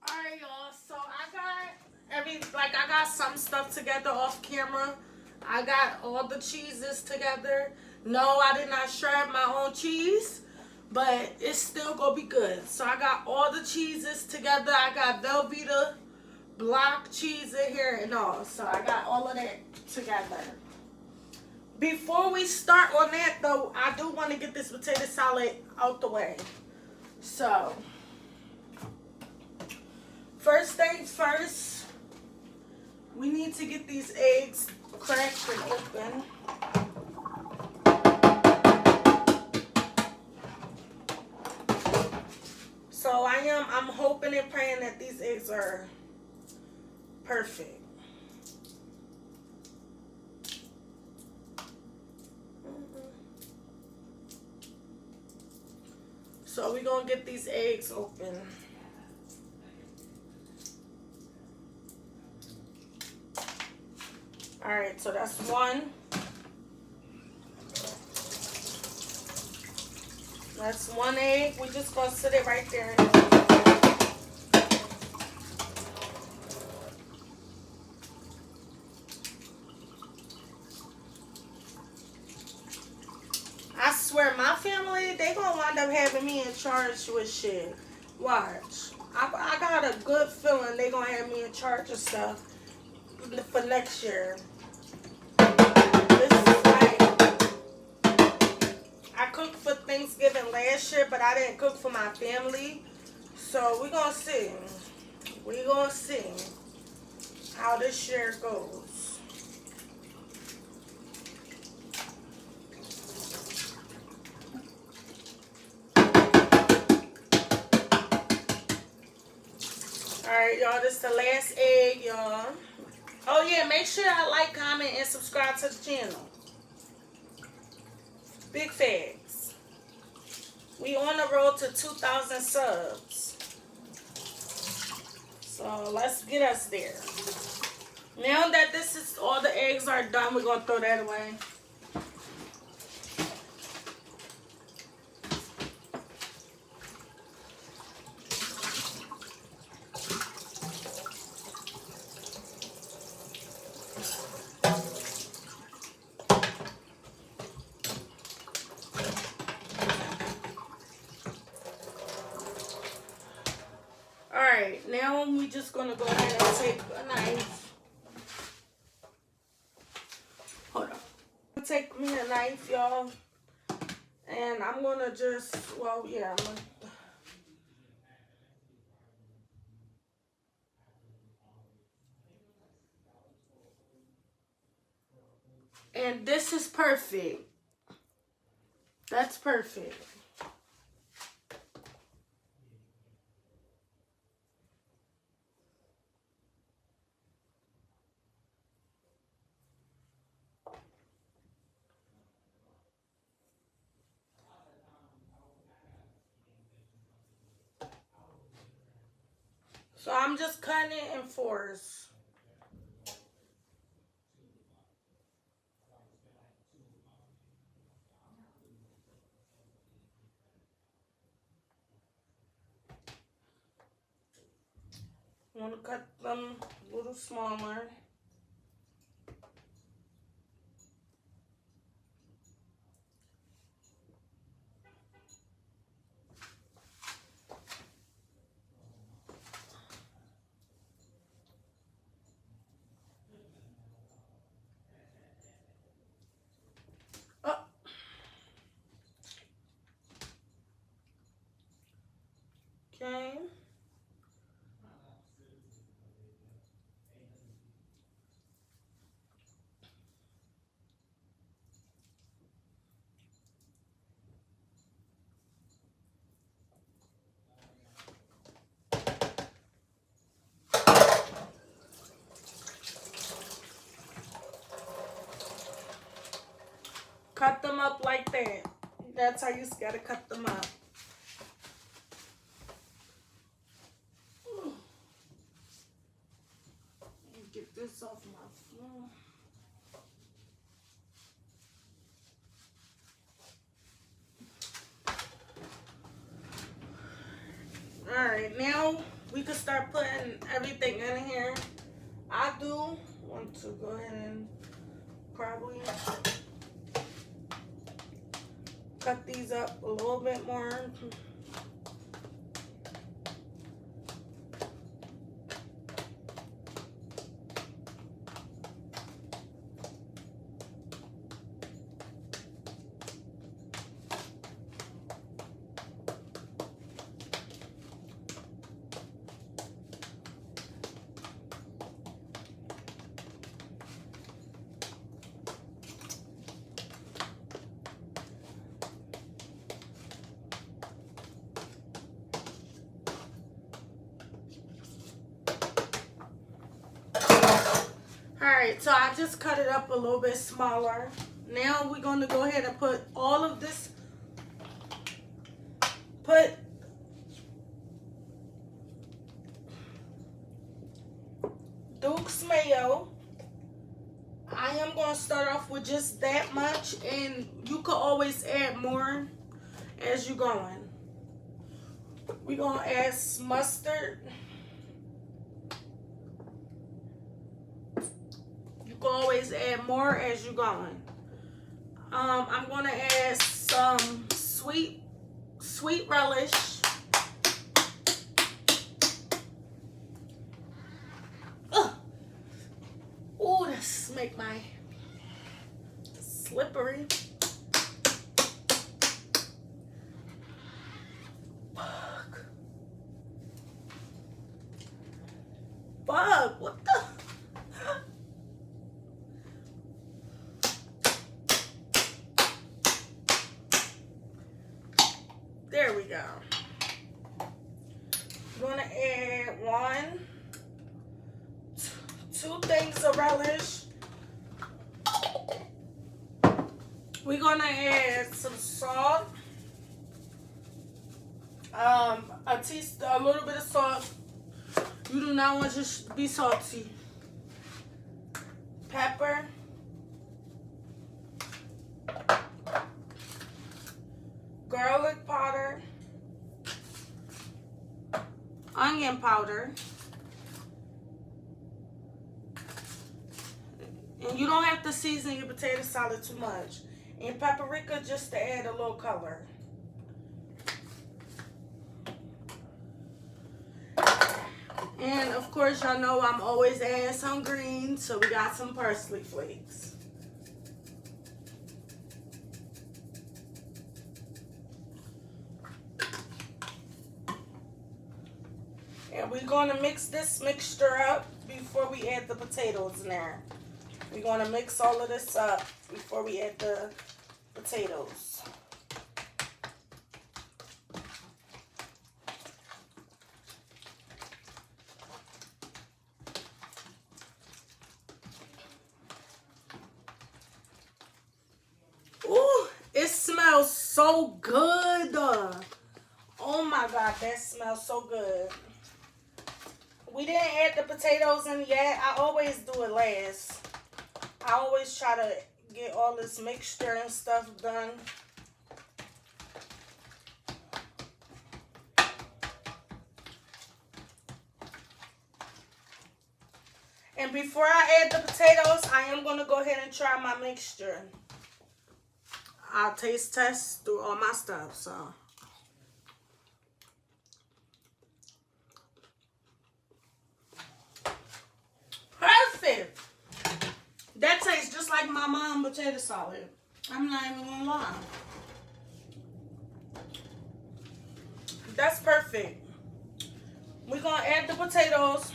Alright, y'all, so I got some stuff together off camera. I got all the cheeses together. No, I did not shred my own cheese, but it's still gonna be good. So I got all the cheeses together. I got Velveeta block cheese in here and all. So I got all of that together. Before we start on that though, I do want to get this potato salad out the way. So, first things first, we need to get these eggs cracked and open. So I'm hoping and praying that these eggs are perfect. So we're gonna get these eggs open. Alright, so that's one. That's one egg. We're just gonna sit it right there. I swear, my family, they gonna wind up having me in charge with shit. Watch. I got a good feeling they gonna have me in charge of stuff for next year. This is like, I cooked for Thanksgiving last year, but I didn't cook for my family. So we're gonna see. We're gonna see how this year goes. Alright, y'all, this is the last egg, y'all. Oh, yeah, make sure y'all like, comment, and subscribe to the channel. Big facts. We on the road to 2,000 subs. So, let's get us there. Now that all the eggs are done, we're going to throw that away. Alright, now we just gonna go ahead and take a knife. Hold on. Take me a knife, y'all. And I'm gonna just, well, yeah, I'm gonna... And this is perfect. That's perfect. So I'm just cutting it in fours. I'm gonna cut them a little smaller. Oh. Okay. Cut them up like that. That's how you gotta cut them up. Get this off my floor. Alright, now we can start putting everything in here. I do want to go ahead and probably cut these up a little bit more. Alright, so I just cut it up a little bit smaller. Now we're going to go ahead and put all of this, Duke's mayo. I am going to start off with just that much, and you could always add more as you're going. We're going to add mustard. You can always add more as you're going. I'm going to add some sweet relish. Oh, this make my slippery. Fuck, what the? There we go. I'm gonna add 2 things of relish. We're gonna add some salt. A little bit of salt. You do not want to be salty. Pepper. Garlic powder. Onion powder. And you don't have to season your potato salad too much. And paprika just to add a little color. And of course, y'all know I'm always adding some greens, so we got some parsley flakes. And we're going to mix this mixture up before we add the potatoes in there. We're going to mix all of this up before we add the potatoes. Ooh, it smells so good. Oh my God, that smells so good. We didn't add the potatoes in yet. I always do it last. I always try to get all this mixture and stuff done. And before I add the potatoes, I am going to go ahead and try my mixture. I'll taste test through all my stuff, so. Perfect. That tastes just like my mom's potato salad. I'm not even gonna lie. That's perfect. We're gonna add the potatoes.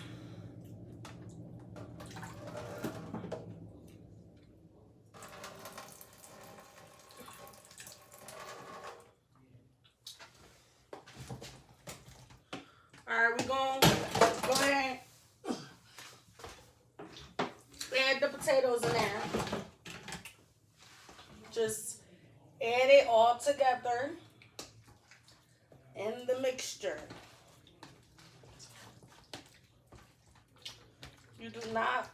Alright, we're gonna go ahead and add the potatoes in there. Just Add it all together in the mixture. You do not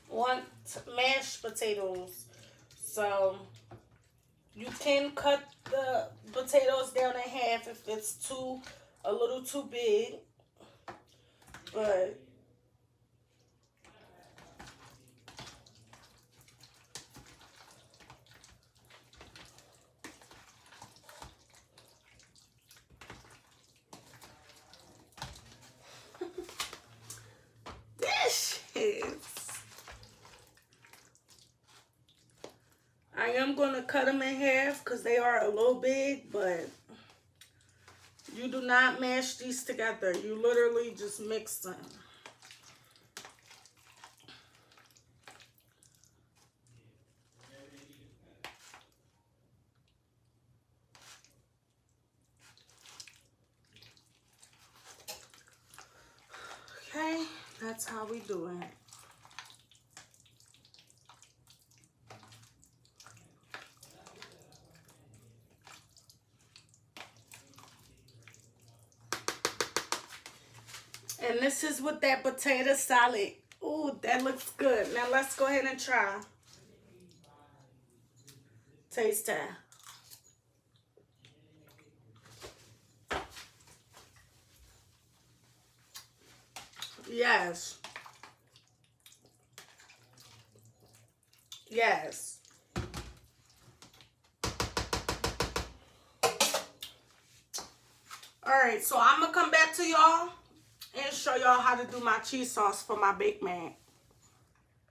want mashed potatoes, so you can cut the potatoes down in half if it's a little too big, but I am going to cut them in half because they are a little big, but you do not mash these together. You literally just mix them. Okay, that's how we do it. And this is with that potato salad. Ooh, that looks good. Now let's go ahead and try. Taste that. Yes. Yes. Alright, so I'm going to come back to y'all and show y'all how to do my cheese sauce for my baked mac.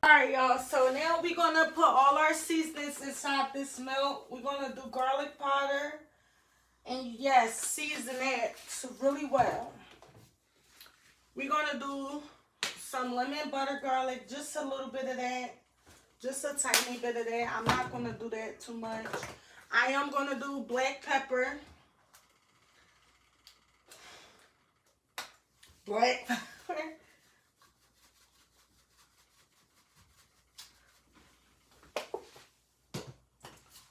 Alright, y'all, so now we're going to put all our seasonings inside this milk. We're going to do garlic powder. And yes, season it really well. We're going to do some lemon butter garlic, just a little bit of that. Just a tiny bit of that. I'm not going to do that too much. I am going to do black pepper. Black pepper.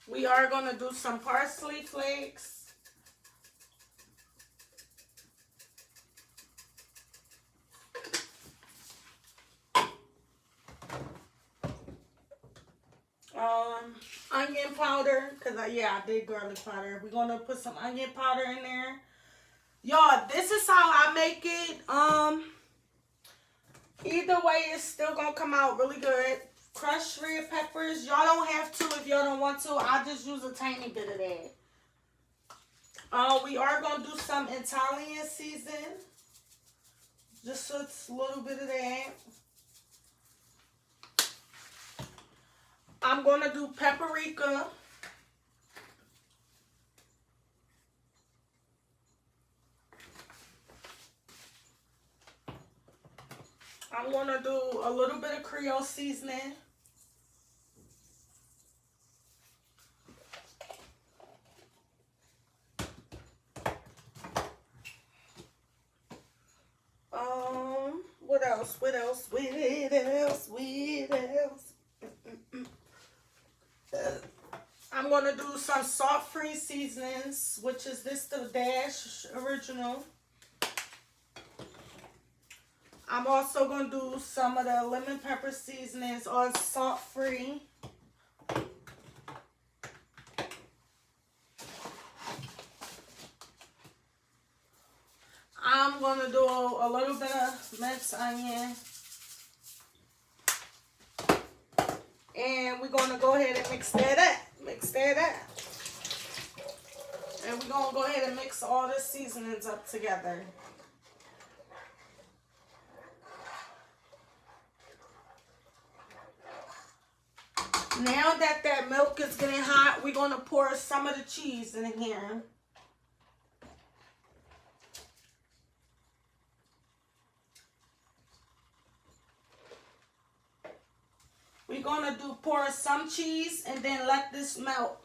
We are going to do some parsley flakes. Onion powder, because I did garlic powder. We're going to put some onion powder in there. Y'all, this is how I make it. Either way, it's still going to come out really good. Crushed red peppers. Y'all don't have to if y'all don't want to. I just use a tiny bit of that. We are going to do some Italian season. Just a little bit of that. I'm going to do paprika. I'm going to do a little bit of Creole seasoning. What else? What else? What else? What else? I'm going to do some salt-free seasonings, which is this the Dash Original. I'm also going to do some of the lemon pepper seasonings, or salt-free. I'm going to do a little bit of minced onion. And we're going to go ahead and mix that up. Mix that up. And we're going to go ahead and mix all the seasonings up together. Now that milk is getting hot, we're going to pour some of the cheese in here. We're going to pour some cheese and then let this melt.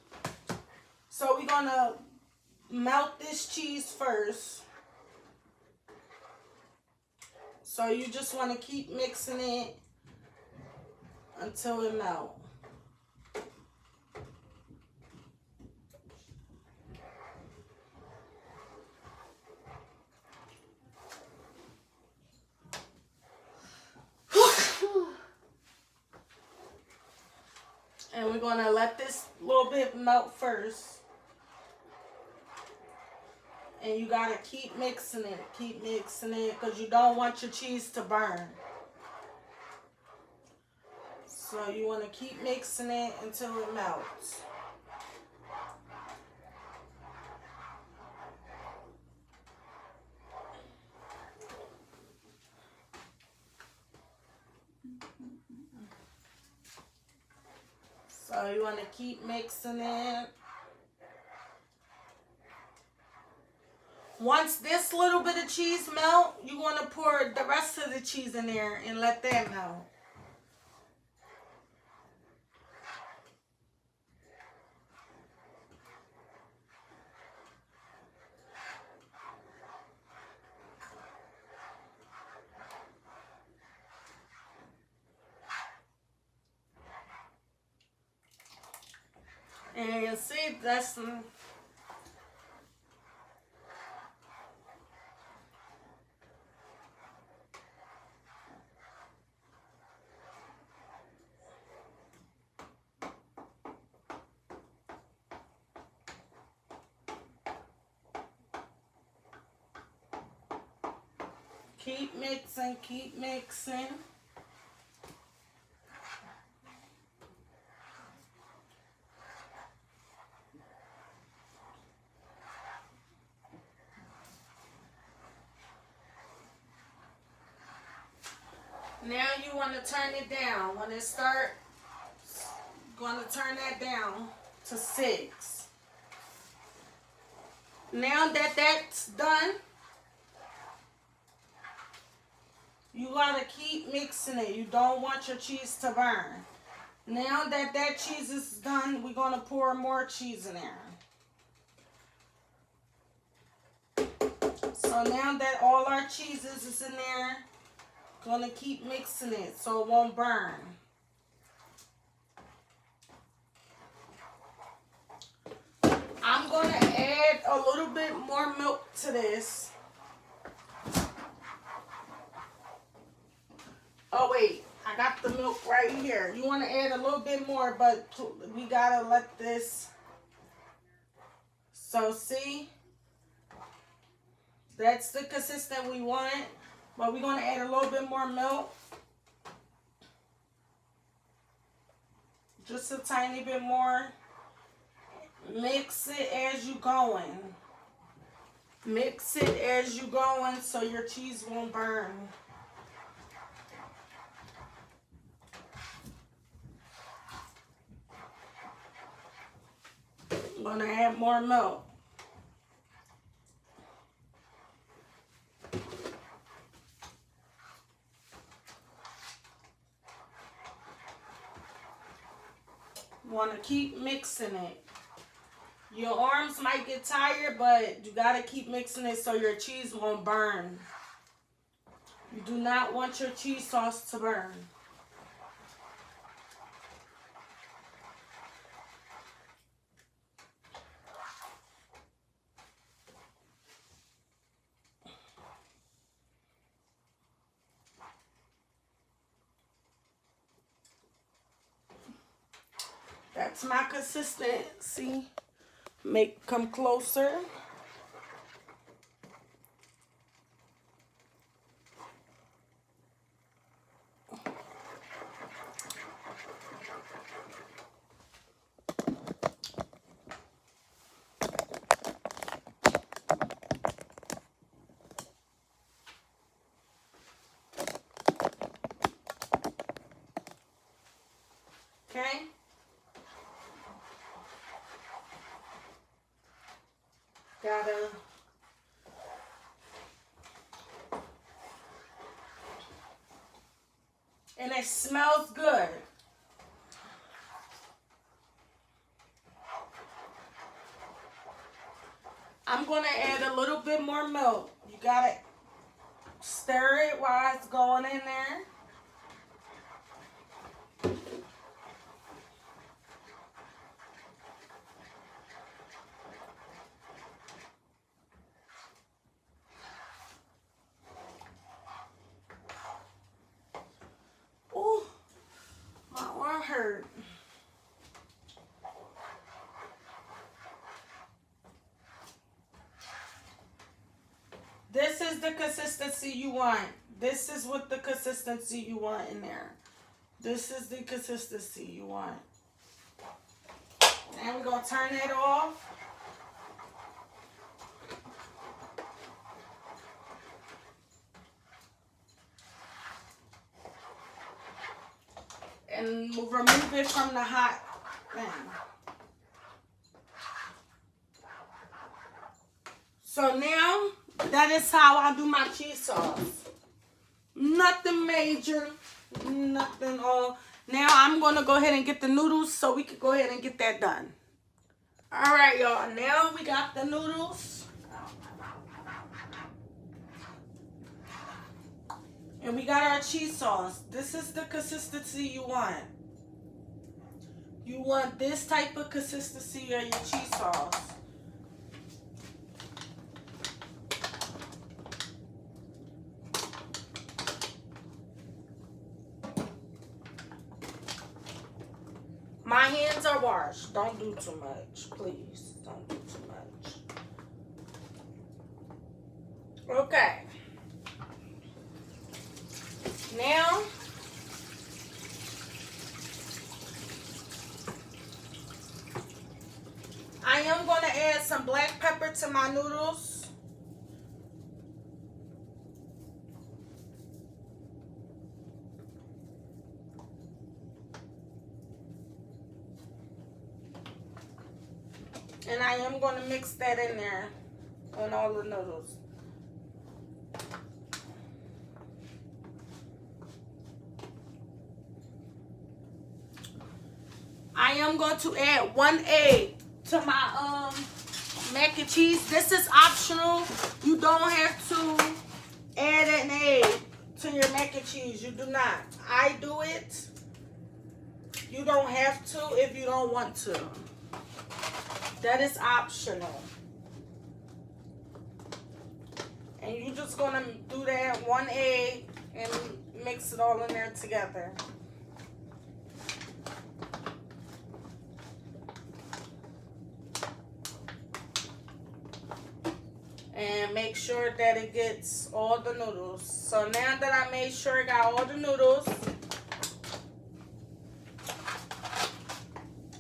So we're going to melt this cheese first. So you just want to keep mixing it until it melts. we're gonna let this little bit melt first. And you gotta keep mixing it because you don't want your cheese to burn. So you wanna keep mixing it until it melts. So you wanna keep mixing it. Once this little bit of cheese melt, you want to pour the rest of the cheese in there and let that melt. And you see, that's keep mixing, keep mixing. Now you want to turn it down. When it starts, going to turn that down to 6. Now that that's done, you got to keep mixing it. You don't want your cheese to burn. Now that that cheese is done, we're going to pour more cheese in there. So now that all our cheeses is in there, going to keep mixing it so it won't burn. I'm going to add a little bit more milk to this. Oh wait, I got the milk right here. You want to add a little bit more, but we got to let this. So see, that's the consistent we want, but we're going to add a little bit more milk. Just a tiny bit more. Mix it as you going. Mix it as you going so your cheese won't burn. I'm going to add more milk. You want to keep mixing it. Your arms might get tired, but you got to keep mixing it so your cheese won't burn. You do not want your cheese sauce to burn. That's my consistency. Come closer. Okay. Gotta and it smells good. I'm gonna add a little bit more milk. You gotta stir it while it's going in there. Ooh, my arm hurt. This is the consistency you want. This is what the consistency you want in there. This is the consistency you want. And we're going to turn it off. And we'll remove it from the hot thing. So now, that is how I do my cheese sauce. Nothing major, nothing all. Now I'm going to go ahead and get the noodles so we can go ahead and get that done. All right, y'all. Now we got the noodles. And we got our cheese sauce. This is the consistency you want. You want this type of consistency of your cheese sauce. My hands are washed. Don't do too much, please. Don't do too much. Okay. Now, I am going to add some black pepper to my noodles. And I am going to mix that in there on all the noodles. I am going to add 1 egg to my mac and cheese. This is optional. You don't have to add an egg to your mac and cheese. You do not. I do it. You don't have to if you don't want to. That is optional. And you're just going to do that 1 egg and mix it all in there together. And make sure that it gets all the noodles. So now that I made sure I got all the noodles,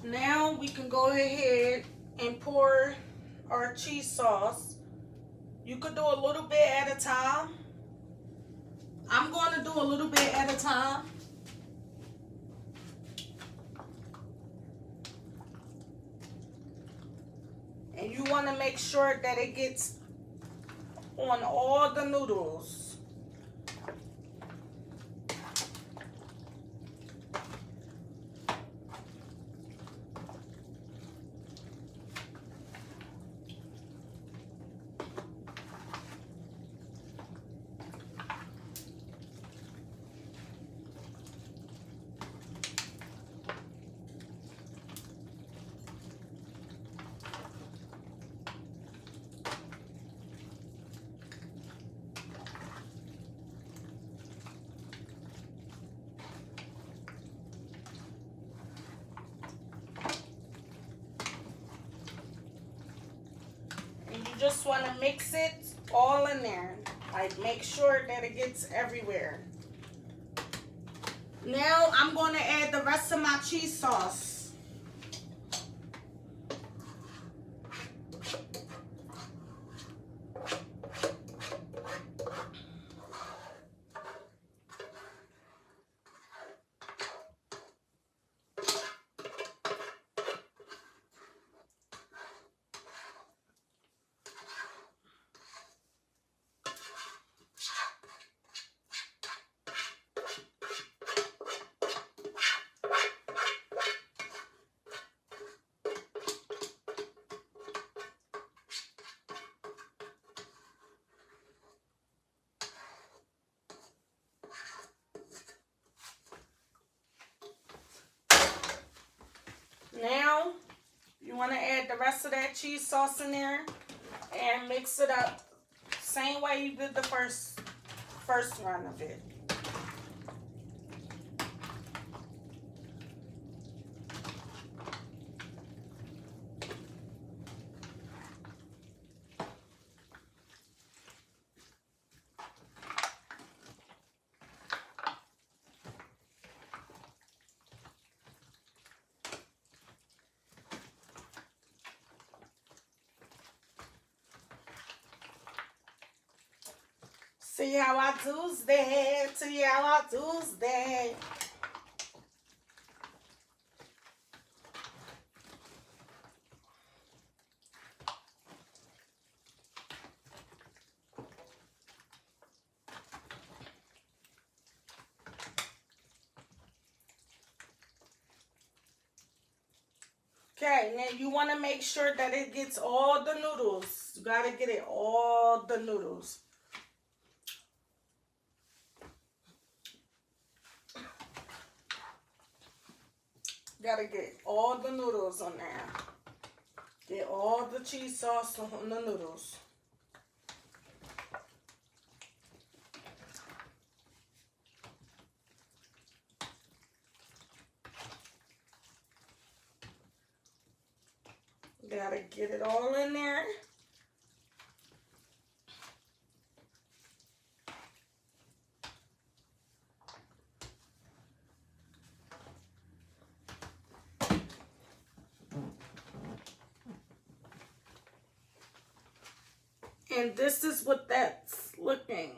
now we can go ahead and pour our cheese sauce. You could do a little bit at a time. I'm going to do a little bit at a time. And you want to make sure that it gets on all the noodles. Just want to mix it all in there. Like, make sure that it gets everywhere. Now I'm going to add the rest of my cheese sauce. Now, you want to add the rest of that cheese sauce in there and mix it up. Same way you did the first run of it. See how I Tuesday. See how I Tuesday. Okay, now you want to make sure that it gets all the noodles. You got to get it all the noodles. Got to get all the noodles on there. Get all the cheese sauce on the noodles. Gotta get it all in there. And this is what that's looking.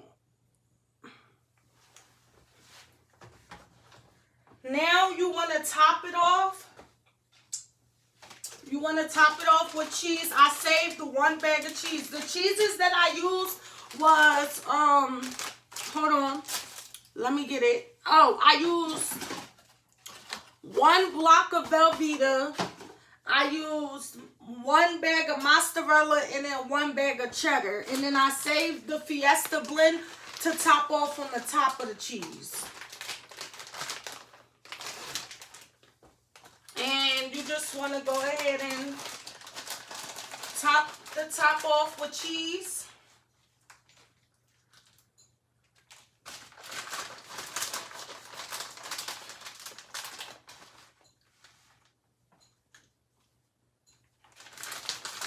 Now you want to top it off. You want to top it off with cheese. I saved one bag of cheese. The cheeses that I used was, hold on. Let me get it. Oh, I used 1 block of Velveeta. I used 1 bag of mozzarella and then 1 bag of cheddar. And then I saved the Fiesta blend to top off on the top of the cheese. And you just want to go ahead and top the top off with cheese.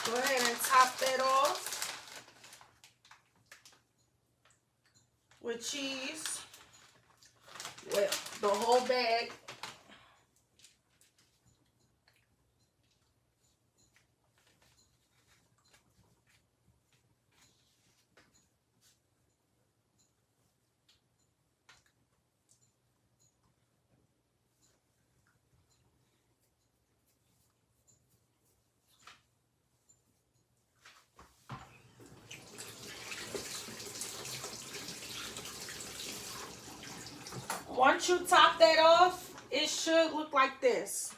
Go ahead and top that off with cheese. With the whole bag. Once you top that off, it should look like this.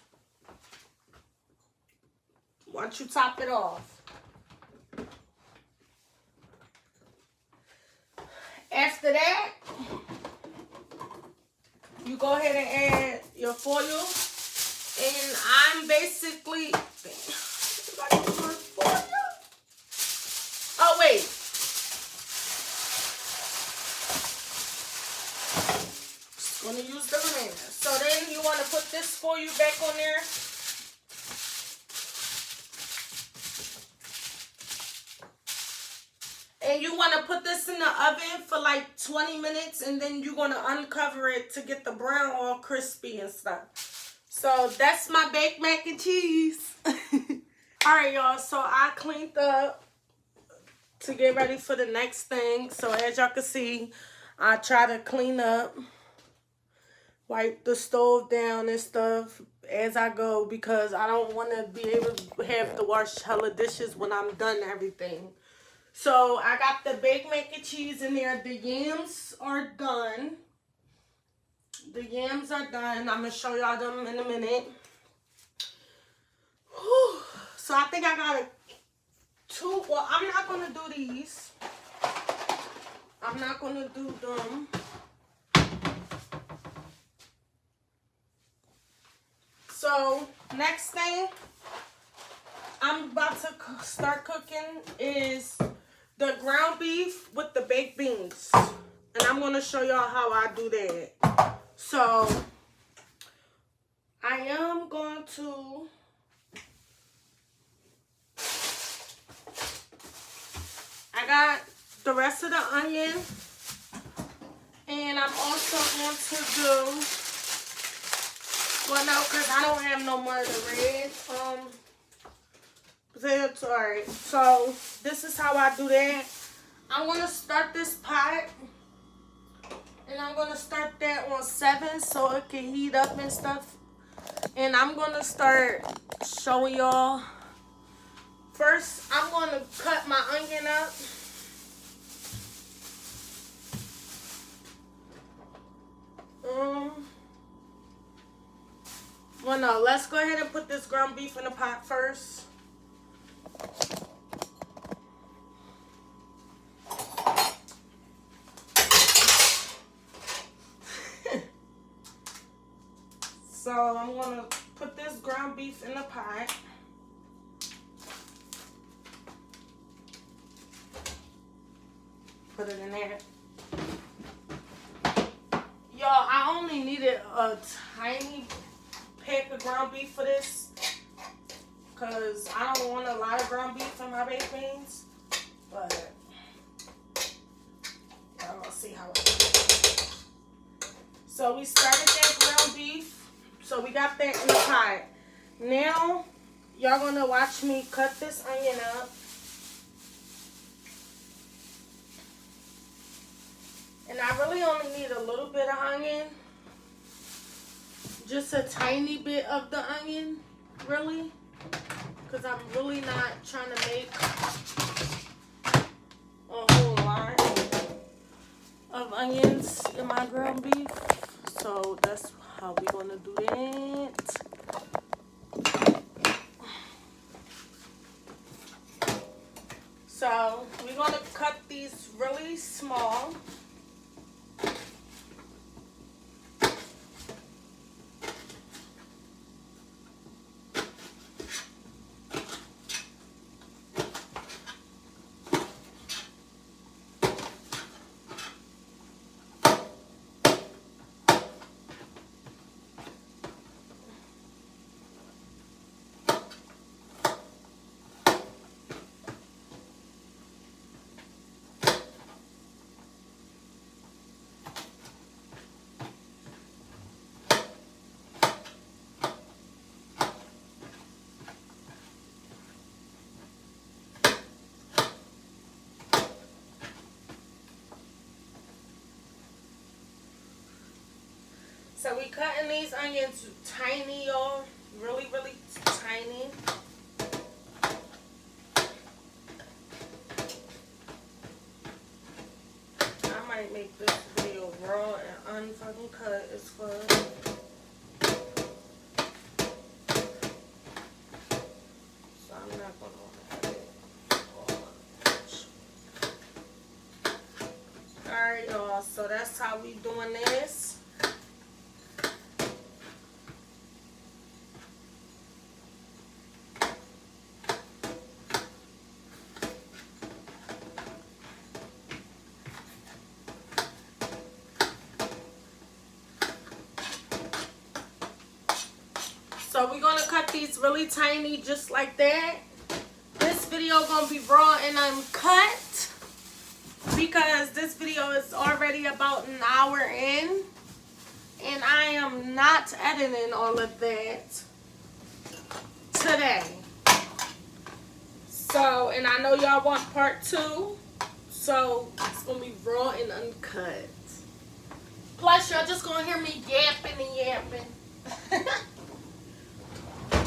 Once you top it off. After that, you go ahead and add your foil. And I'm basically... Oh, wait. Going to use the remainder. So then you want to put this foil back on there. And you want to put this in the oven for like 20 minutes. And then you're going to uncover it to get the brown all crispy and stuff. So that's my baked mac and cheese. Alright, y'all. So I cleaned up to get ready for the next thing. So as y'all can see, I try to clean up. Wipe the stove down and stuff as I go because I don't want to be able to have to wash hella dishes when I'm done everything. So I got the baked mac and cheese in there. The yams are done. The yams are done. I'm going to show y'all them in a minute. Whew. So I think I got well, I'm not going to do these. I'm not going to do them. So, next thing I'm about to start cooking is the ground beef with the baked beans. And I'm going to show y'all how I do that. So, I am going to I got the rest of the onion. And I'm also going to do... Well, no, because I don't have no more of the red potatoes. Alright, so this is how I do that. I'm gonna start this pot, and I'm gonna start that on 7 so it can heat up and stuff. And I'm gonna start showing y'all. First, I'm gonna cut my onion up. Well, no, let's go ahead and put this ground beef in the pot first. So I'm gonna put this ground beef in the pot. Put it in there. Y'all, I only needed a tiny pack of ground beef for this, because I don't want a lot of ground beef in my baked beans. But y'all gonna see how it goes. So we started that ground beef. So we got that in the pot. Now, y'all gonna watch me cut this onion up. And I really only need a little bit of onion. Just a tiny bit of the onion, really. Because I'm really not trying to make a whole lot of onions in my ground beef. So that's how we're going to do that. So we're going to cut these really small. So we cutting these onions tiny, y'all. Really, really tiny. I might make this video raw and unfucking cut as fuck. So I'm not gonna cut it all much. Alright, y'all. So that's how we doing this. So we're gonna cut these really tiny, just like that. This video gonna be raw and uncut because this video is already about an hour in, and I am not editing all of that today. So, and I know y'all want part 2, so it's gonna be raw and uncut. Plus, y'all just gonna hear me yapping and yapping.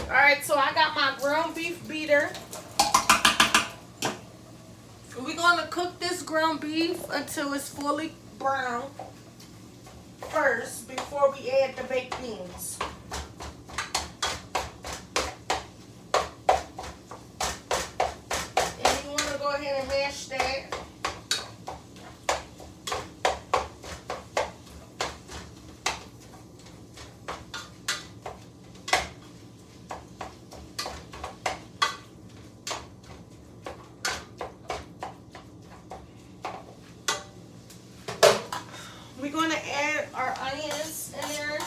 Alright, so I got my ground beef beater. We're going to cook this ground beef until it's fully brown first before we add the baked beans. And you want to go ahead and mash that. We're going to add our onions in there.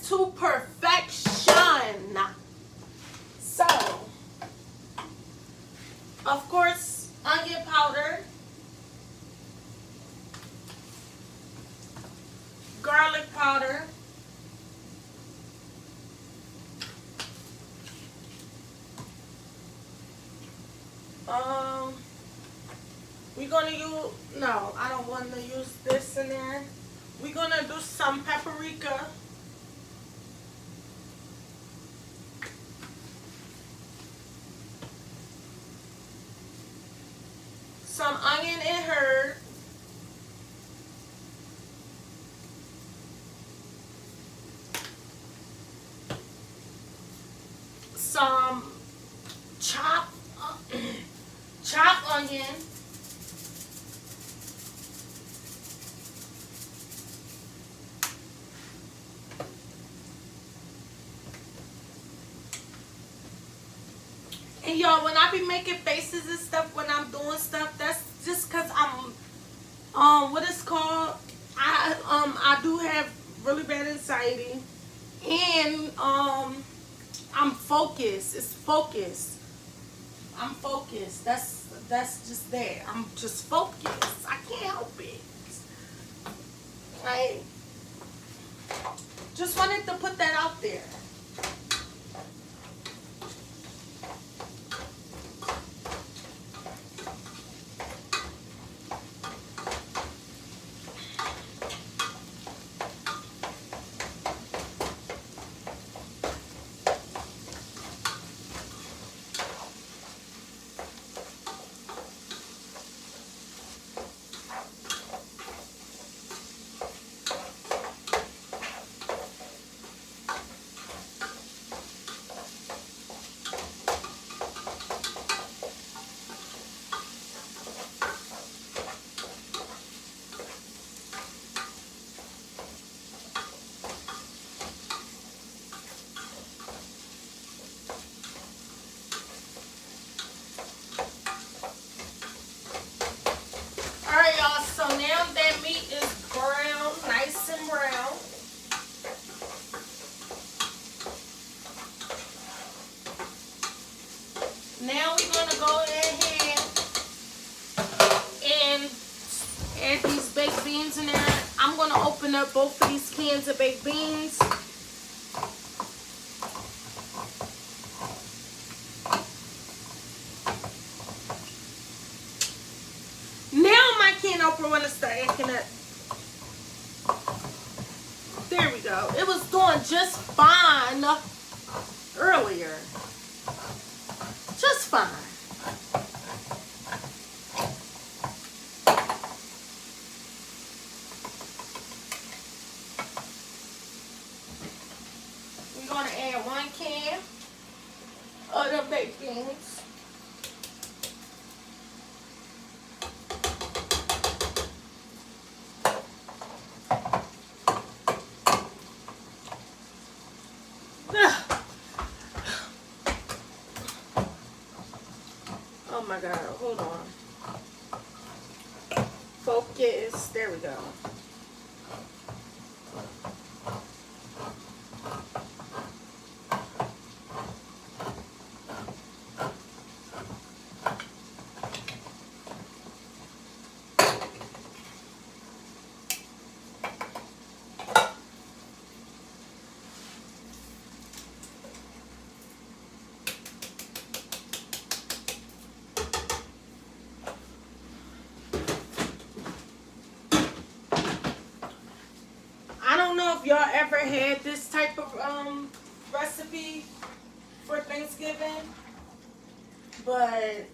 to perfection. So, of course, onion powder, garlic powder, we're gonna use, no, I don't want to use this in there. We're gonna do some paprika, some onion and herb, some chopped onion, and y'all, when I be making faces and stuff when I'm doing stuff, that's just cause I'm what it's called, I do have really bad anxiety, and I'm focused. It's focused. I'm focused. That's just that. I'm just focused. I can't help it. Right? Just wanted to put that out there. Alright, y'all, so now that meat is brown, nice and brown. Now we're going to go ahead and add these baked beans in there. I'm going to open up both of these cans of baked beans. Open when it start acting up. There we go. It was doing just fine earlier. Just fine. We're going to add 1 can of the baked beans. Oh my God, hold on. Focus. There we go. If y'all ever had this type of recipe for Thanksgiving, but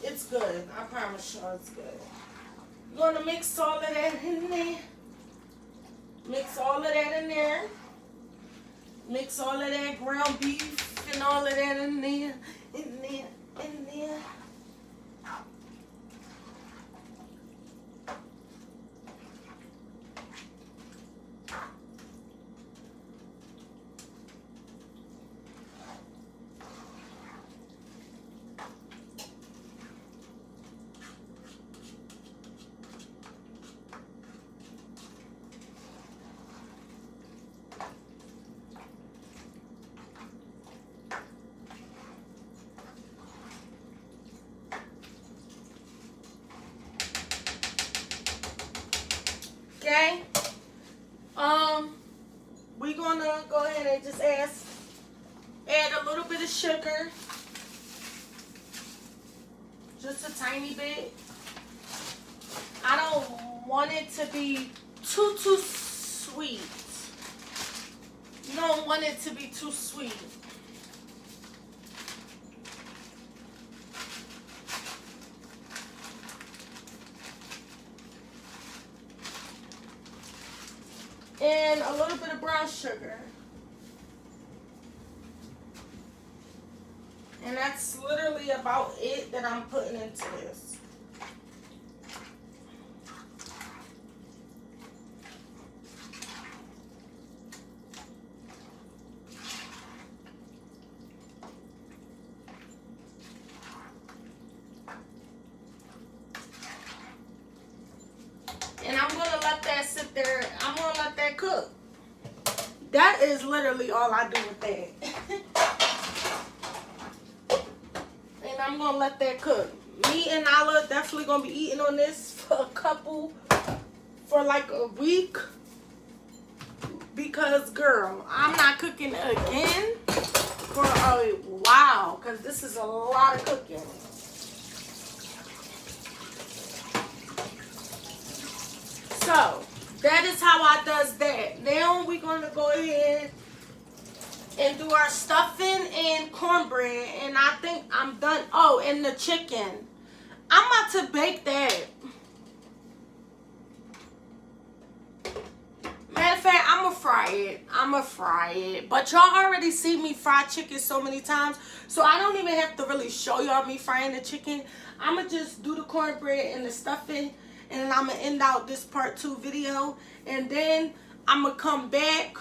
it's good. I promise y'all it's good. You're gonna mix all of that in there. Mix all of that in there. Mix all of that ground beef and all of that in there. In there. In there. Okay. We're gonna go ahead and just add a little bit of sugar. Just a tiny bit. I don't want it to be too sweet. You don't want it to be too sweet. And a little bit of brown sugar. And that's literally about it that I'm putting into this. And I'm going to let that sit there. I'm going to let that cook. That is literally all I do with that. And I'm going to let that cook. Me and Nala definitely going to be eating on this for like a week. Because, girl, I'm not cooking again for a while. Because this is a lot of cooking. So, that is how I does that. Now we're going to go ahead and do our stuffing and cornbread. And I think I'm done. Oh, and the chicken. I'm about to bake that. Matter of fact, I'm going to fry it. But y'all already see me fry chicken so many times. So I don't even have to really show y'all me frying the chicken. I'm going to just do the cornbread and the stuffing. And I'm going to end out this part 2 video. And then I'm going to come back.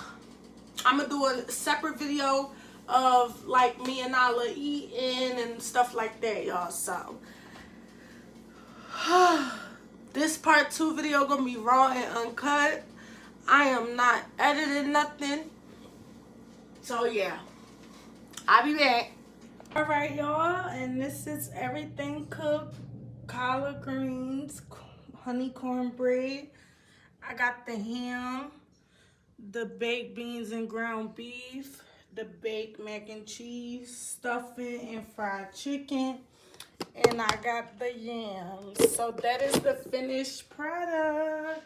I'm going to do a separate video of like me and Nala eating and stuff like that, y'all. So, this part 2 video going to be raw and uncut. I am not editing nothing. So, yeah. I'll be back. Alright, y'all. And this is everything cooked. Collard greens, honey cornbread. I got the ham, the baked beans and ground beef, the baked mac and cheese, stuffing and fried chicken, and I got the yams. So that is the finished product.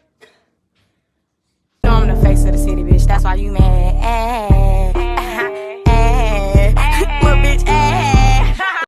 I'm the face of the city, bitch. That's why you mad.